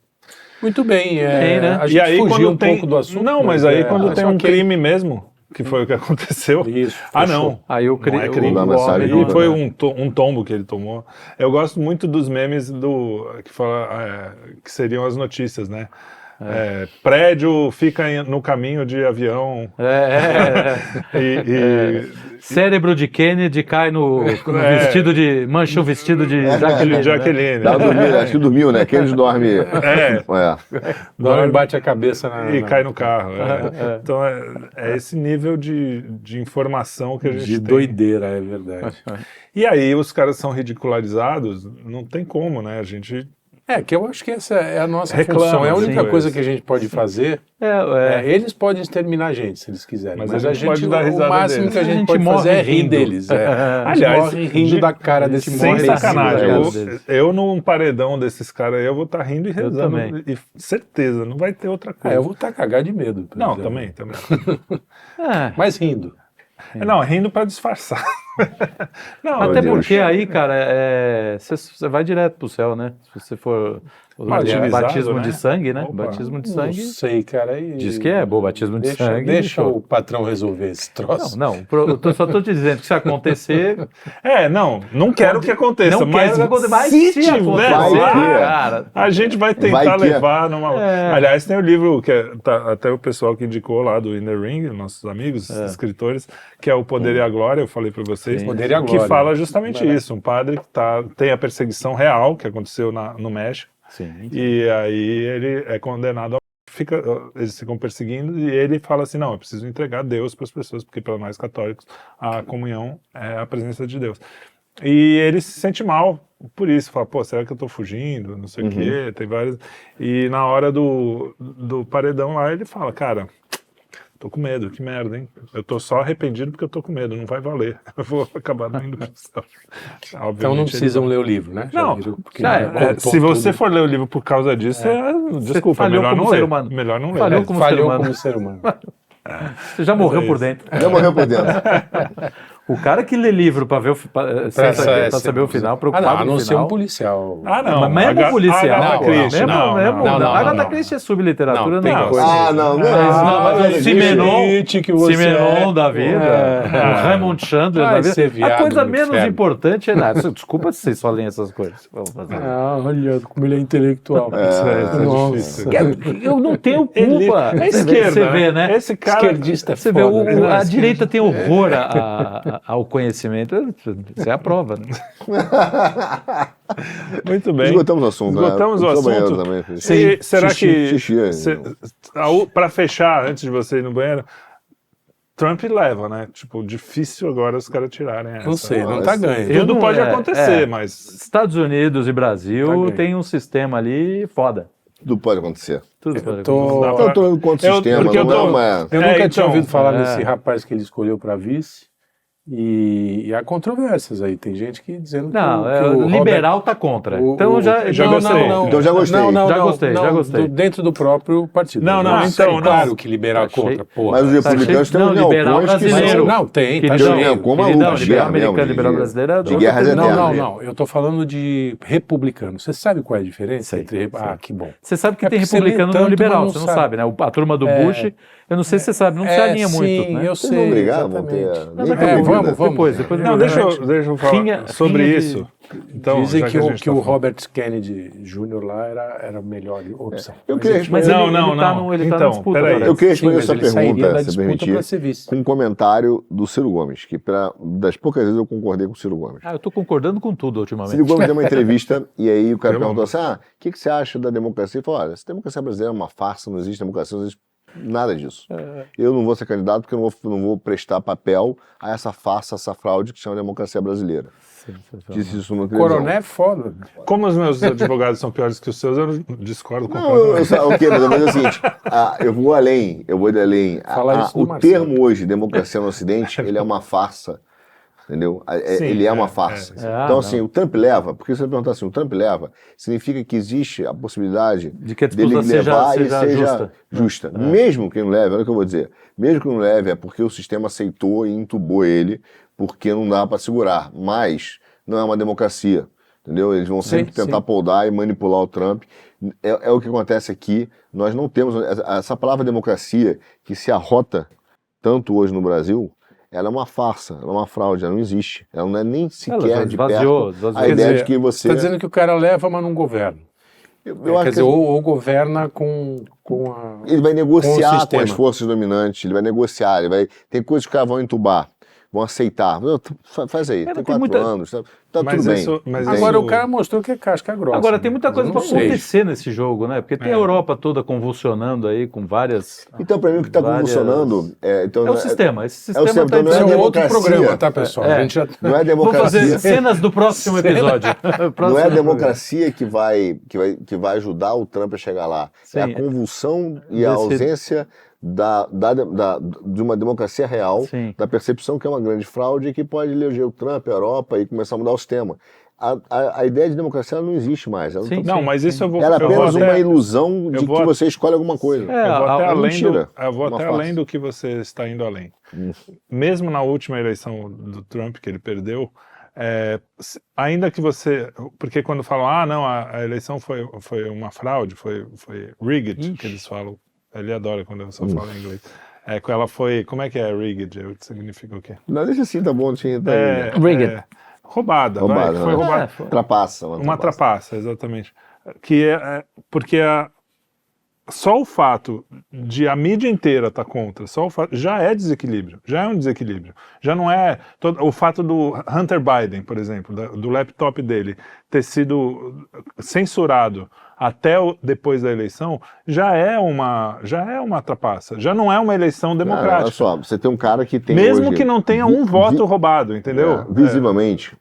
Muito bem. né? A gente e aí, fugiu pouco do assunto. Não, mas aí quando tem um crime mesmo... Que foi o que aconteceu. Isso, não. Aí o não é crime. E foi um tombo que ele tomou. Eu gosto muito dos memes que fala que seriam as notícias, né? Prédio fica no caminho de avião. Cérebro de Kennedy cai no vestido de... Mancha o vestido de Jaqueline. Acho que dormiu, né? Kennedy dorme. Dorme, bate a cabeça e cai no carro. Então é esse nível de informação que a gente tem. De doideira, é verdade. E aí os caras são ridicularizados, não tem como, né? A gente... que eu acho que essa é a nossa função. É a única coisa que a gente pode fazer. Eles podem exterminar a gente, se eles quiserem. Mas a gente pode dar risada o máximo deles. que a gente pode fazer é rir deles. Aliás, morre rindo da cara desses sem sacanagem. deles. Eu num paredão desses caras aí, eu vou estar rindo e rezando. E certeza, não vai ter outra coisa. Eu vou estar cagado de medo. Não, também. Mas rindo. Não, rindo para disfarçar. Não, Até Deus. porque aí, cara, você vai direto pro céu, né? Se você for Batilizado, batismo né? de sangue, né? Opa. Batismo de Não sangue. sei, cara. Aí Diz que é bom, batismo de sangue. Deixa show. o patrão resolver esse troço. Não, só tô te dizendo que se acontecer, não quero que aconteça, não mas quero que aconteça, mas se se tiver acontecer, vai cara, a gente vai tentar Vai que é. levar numa... Aliás, tem o livro que até o pessoal que indicou lá do Inner Ring, nossos amigos, escritores, que é O Poder e a Glória, eu falei para vocês, Sim. Poder e a que Glória. fala justamente isso. Um padre que tem a perseguição real que aconteceu no México, sim. e aí ele é condenado eles ficam perseguindo e ele fala assim, não, eu preciso entregar Deus para as pessoas, porque para nós católicos a comunhão é a presença de Deus. E ele se sente mal por isso, fala, pô, será que eu tô fugindo, não sei o quê, tem vários... E na hora do paredão lá ele fala, cara, tô com medo, que merda, hein? Eu tô só arrependido porque eu tô com medo, não vai valer. Eu vou acabar não indo pro céu. Então não Obviamente, precisam ler o livro, né? Já Não, viram, porque já já contou se você tudo. for ler o livro por causa disso, desculpa, falhou melhor como não ser ler. humano. Melhor não ler. Falhou como ser Falhou humano. como ser humano. Você já morreu é por isso. dentro. Já morreu por dentro. O cara que lê livro pra ver pra saber o final, preocupado não, a com não o ser final. um policial. Ah, não. Mas mesmo policial. Agatha Christie, mesmo, não. Agatha não. Christie é subliteratura, Não, tem não. coisa. Ah, não, não. mas o Simenon, que você Simenon é. da vida, o Raymond Chandler Vai da vida. ser viado A coisa no menos inferno. importante é nada. Desculpa se vocês só leem essas coisas. Vamos fazer. Olha como ele é intelectual. Isso é Nossa. difícil. Eu não tenho culpa. É esquerda, Você vê, né? Esse cara... Esquerdista é Você vê, foda, né? a direita tem horror ao conhecimento. Isso é a prova, né? Muito bem. Esgotamos o assunto, Esgotamos né? o Eu sou banheiro assunto. também. E será Xixi, para fechar, antes de você ir no banheiro, Trump leva, né? Tipo, difícil agora os caras tirarem essa. Não sei, não tá ganho. Eu Tudo não- pode é, acontecer, é. mas... Estados Unidos e Brasil Tá tem um sistema ali foda. Tudo pode acontecer. Tudo pode tô- acontecer. Eu tô indo contra o Eu- sistema, porque eu não é tô- uma... Eu nunca então, tinha ouvido falar é. nesse rapaz que ele escolheu para vice. E há controvérsias aí. Tem gente que dizendo Não, que o o liberal tá contra. o- Então o- já não, gostei. não. Então já gostei. Já gostei. Dentro do próprio partido. Não, não, Ah, então, sim, claro não. que liberal é Achei- contra, porra. Mas os republicanos têm Não, uns liberal neocons que brasileiro. são... Não, tem, tá Queridão, cheio. Como queridão, maluco, liberal de americano, guerra liberal mesmo, brasileiro. de guerras Não, eternas. não. Eu tô falando de republicano. Você sabe qual é a diferença Sei, entre... sei. Ah, que bom. Você sabe que É tem porque você lê republicano tanto, no liberal, mas você não não sabe, né? A turma do Bush, eu não sei se você sabe, não se alinha sim, muito, né? eu Vocês sei, vão brigar, vão ter... exatamente. nem daqui a tem pouco, vida. vamos. Depois Não, deixa eu falar Rinha- sobre rinha de- isso. Então, Dizem já que, a o, gente que tá o falando. Robert Kennedy Jr. lá era a melhor opção. Eu Mas queria ele- Mas Não, ele, não, ele tá não. no, ele tá Então, na disputa peraí. agora. Eu queria Sim, responder mas essa ele sairia pergunta, da se disputa permitir, para ser vice. com um comentário do Ciro Gomes, que das poucas vezes eu concordei com o Ciro Gomes. Eu tô concordando com tudo Ciro ultimamente. Gomes deu uma entrevista e aí o cara Eu perguntou assim, o que você acha da democracia? Ele falou, olha, essa democracia brasileira é uma farsa, não existe democracia, não existe nada disso. Eu não vou ser candidato porque eu não vou prestar papel a essa farsa, essa fraude que chama democracia brasileira. Disse isso no televisão. Coroné é foda. Como os meus advogados são piores que os seus, eu discordo Não, completamente. mas é o seguinte, eu vou além. Falar isso do O Marcelo. termo hoje, democracia no Ocidente, ele é uma farsa, entendeu? Sim, Ele é uma farsa. é. Então, Ah, assim, o Trump leva, porque se você perguntar assim, o Trump leva, significa que existe a possibilidade De que a dele disputa levar seja e seja justa. justa. Mesmo que não leve, olha o que eu vou dizer, mesmo que não leve é porque o sistema aceitou e entubou ele, porque não dá para segurar, mas não é uma democracia, entendeu? Eles vão sempre tentar sim. podar e manipular o Trump. É o que acontece aqui. Nós não temos essa palavra democracia que se arrota tanto hoje no Brasil. Ela é uma farsa, ela é uma fraude, ela não existe. Ela não é nem sequer de esvaziou, perto esvaziou. a Quer ideia dizer, de que você... Está dizendo que o cara leva, mas não governa. eu Quer acho dizer, que ou governa com a... ele vai com o negociar com sistema. as forças dominantes, ele vai negociar, tem coisas que os caras vão entubar, vão aceitar. Faz aí, Não, tem tem 4 muita- anos, tá Mas tudo isso- bem. mas Tem- Agora o cara mostrou que é casca grossa. Agora, tem muita Mas coisa eu pra não sei. acontecer nesse jogo, né? Porque tem a Europa toda convulsionando aí com várias... Então, para mim, o que está Várias- convulsionando... Então, É o sistema. Esse sistema sistema, tá então não Isso é um outro democracia. programa, tá, pessoal? É. A gente já... Não é Vamos fazer democracia. cenas do próximo episódio. Não é a Próximo democracia que vai ajudar o Trump a chegar lá. É Sim. a convulsão e a Desse- ausência de uma democracia real, Sim. da percepção que é uma grande fraude e que pode eleger o Trump, a Europa e começar a mudar o sistema. A ideia de democracia ela não existe mais. Ela, Sim. Não, mas isso eu vou... ela é eu vou apenas até- uma ilusão de eu vou que até- você escolhe alguma coisa. É, Eu vou até, a além, mentira. eu vou Uma até farsa. além do que você está indo além. mesmo na última eleição do Trump, que ele perdeu, ainda que você... Porque quando falam, não, a eleição foi uma fraude, foi rigged, que eles falam. Ele adora quando eu só falo em inglês. Ela foi... Como é que é rigged? Significa o quê? Não, deixa assim, tá bom. Rigged. Roubada, Roubada, vai, que foi né? roubada. Trapaça. Uma trapaça, exatamente. Que porque só o fato de a mídia inteira estar contra, só o fato, já é desequilíbrio, já é um desequilíbrio. Já não é o fato do Hunter Biden, por exemplo, do laptop dele ter sido censurado até depois da eleição, já é uma trapaça, já não é uma eleição democrática. Olha só, você tem um cara que tem mesmo hoje, que não tenha um voto roubado, entendeu? Visivelmente,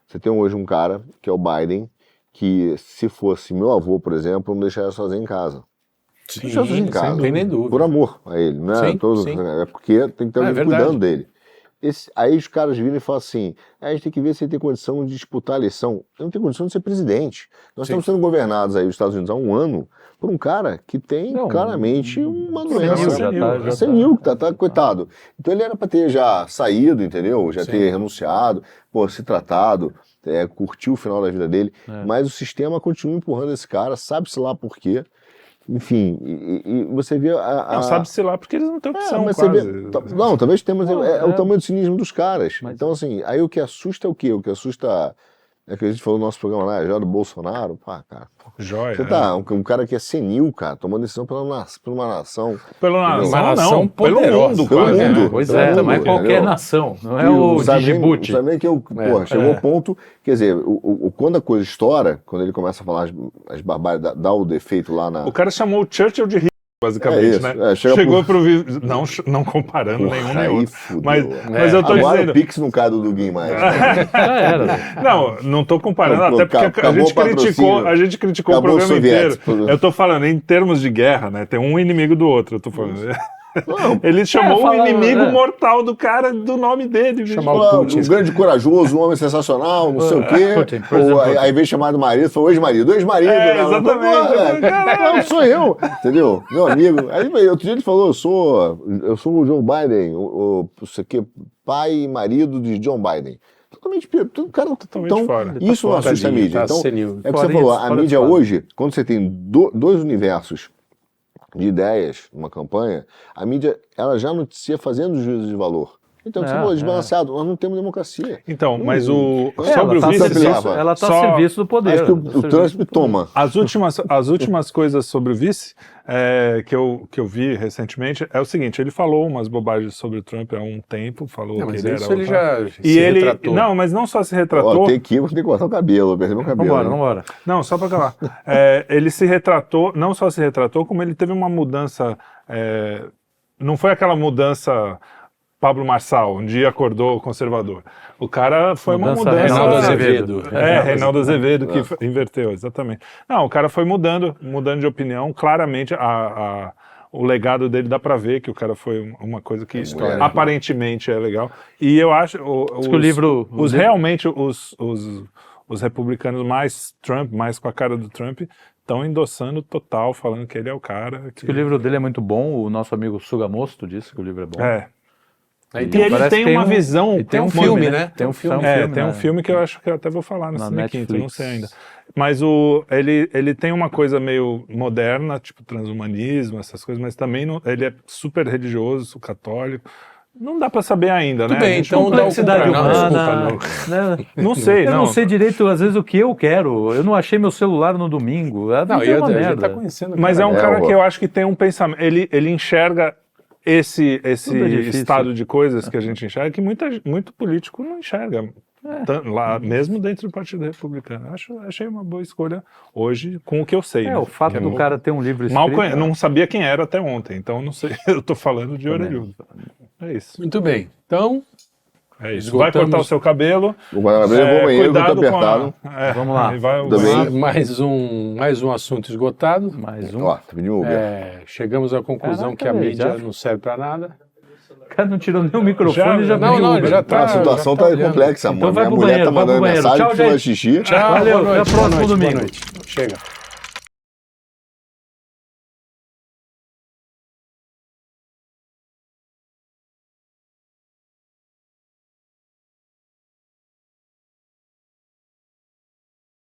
você tem hoje um cara que é o Biden, que se fosse meu avô, por exemplo, eu não deixaria sozinho em casa. Sim, Deixaria sozinho em casa. sem nem dúvida. Por amor a ele, não é? Sim, sim. É porque tem que ter alguém verdade. cuidando dele. Aí os caras viram e falam assim, a gente tem que ver se ele tem condição de disputar a eleição. Ele não tem condição de ser presidente. Nós estamos sendo governados aí nos Estados Unidos há um ano por um cara que tem claramente uma doença senil, que tá coitado. Então ele era para ter já saído, entendeu? Já ter renunciado, se tratado, curtir o final da vida dele. Mas o sistema continua empurrando esse cara, sabe-se lá por quê. Enfim, e você vê Não, sabe-se lá porque eles não têm opção, mas quase. Não, talvez temos o tamanho do cinismo dos caras. Então, assim, aí o que assusta é o quê? O que assusta é que a gente falou no nosso programa lá, já do Bolsonaro, cara. Joia. Você tá, um cara que é senil, cara, tomando decisão por uma nação. Pela Uma nação, nação não, pelo poderosa. mundo, Pelo quase. mundo. Pois Pelo é, mundo, não é qualquer entendeu? nação, não é o Djibouti. Sabe que chegou ao ponto, quer dizer, quando a coisa estoura, quando ele começa a falar as barbáries, dá o defeito lá na... O cara chamou o Churchill de rico, basicamente, isso, né? chegou pro não comparando nenhum nem aí outro. fudeu. Mas eu tô Agora dizendo... o Pix não cai do Duguin mais. Né? Já era. Não tô comparando, Não, até porque acabou a gente criticou o Acabou programa o inteiro. soviético. Eu tô falando em termos de guerra, né? Tem um inimigo do outro, eu tô falando. Não, Ele chamou o falando, inimigo mortal do cara do nome dele. Chamar o Fala, Putin. um grande corajoso, um homem sensacional, não sei o quê. Putin, por exemplo, Ou aí vem chamar do marido, foi ex-marido. Ex-marido, né? exatamente. Não, sou eu, entendeu? Meu amigo. Aí outro dia ele falou, eu sou o Joe Biden, isso aqui, pai e marido de John Biden. Totalmente, cara, Totalmente fora. Isso não assusta a mídia. Então, senil. é o que você falou, a mídia hoje, quando você tem dois universos de ideias numa campanha, a mídia ela já noticia fazendo juízo de valor. Então, você falou, desbalanceado, nós não temos democracia. Então, mas sobre o vice... Ela está a serviço do poder. Acho que o Trump toma. As últimas coisas sobre o vice que eu vi recentemente é o seguinte, ele falou umas bobagens sobre o Trump há um tempo, falou que ele era... Ele já retratou. Não, mas não só se retratou... Tem que cortar o cabelo, percebeu o cabelo. Vambora. Não, só pra acabar. Ele se retratou, não só se retratou, como ele teve uma mudança... não foi aquela mudança... Pablo Marçal, um dia acordou conservador. O cara foi uma mudança... Reinaldo Azevedo. Reinaldo Azevedo que inverteu, exatamente. Não, o cara foi mudando de opinião, claramente o legado dele dá pra ver que o cara foi uma coisa que aparentemente é legal. E eu acho... Realmente os republicanos mais Trump, mais com a cara do Trump, estão endossando total, falando que ele é o cara. Que o livro dele é muito bom, o nosso amigo Sugamosto disse que o livro é bom. E ele tem uma visão... Tem um filme, né? Tem um filme. Tem um filme que eu acho que eu até vou falar na quinta, eu não sei ainda. Mas ele tem uma coisa meio moderna, tipo transhumanismo, essas coisas, mas também ele é super religioso, católico. Não dá pra saber ainda, Tudo né? bem, então complexidade humana. Não sei, eu não sei direito, às vezes, o que eu quero. Eu não achei meu celular no domingo. Não, é uma ele merda. tá conhecendo. Mas é um cara que eu acho que tem um pensamento... Ele enxerga esse estado de coisas que a gente enxerga que muito político não enxerga. Lá, mesmo dentro do Partido Republicano. Achei uma boa escolha hoje com o que eu sei. O fato do cara ter um livro escrito... Não sabia quem era até ontem, então não sei. Eu tô falando de orelhudo. É isso. Muito bem. Então... É isso. Vai cortar o seu cabelo. Eu vou ao banheiro, eu tô apertado. Vamos lá. Mais um assunto esgotado. Mais um. Ó, pediu Uber. Chegamos à conclusão que a mídia não serve para nada. O cara não tirou nem o microfone e já Ele já tá. A situação tá complexa. Então vai Minha pro mulher banheiro, tá mandando vai pro mensagem banheiro. pra fazer Tchau, xixi. Tchau, Valeu, boa noite, até o próximo boa noite, domingo. boa noite. Chega.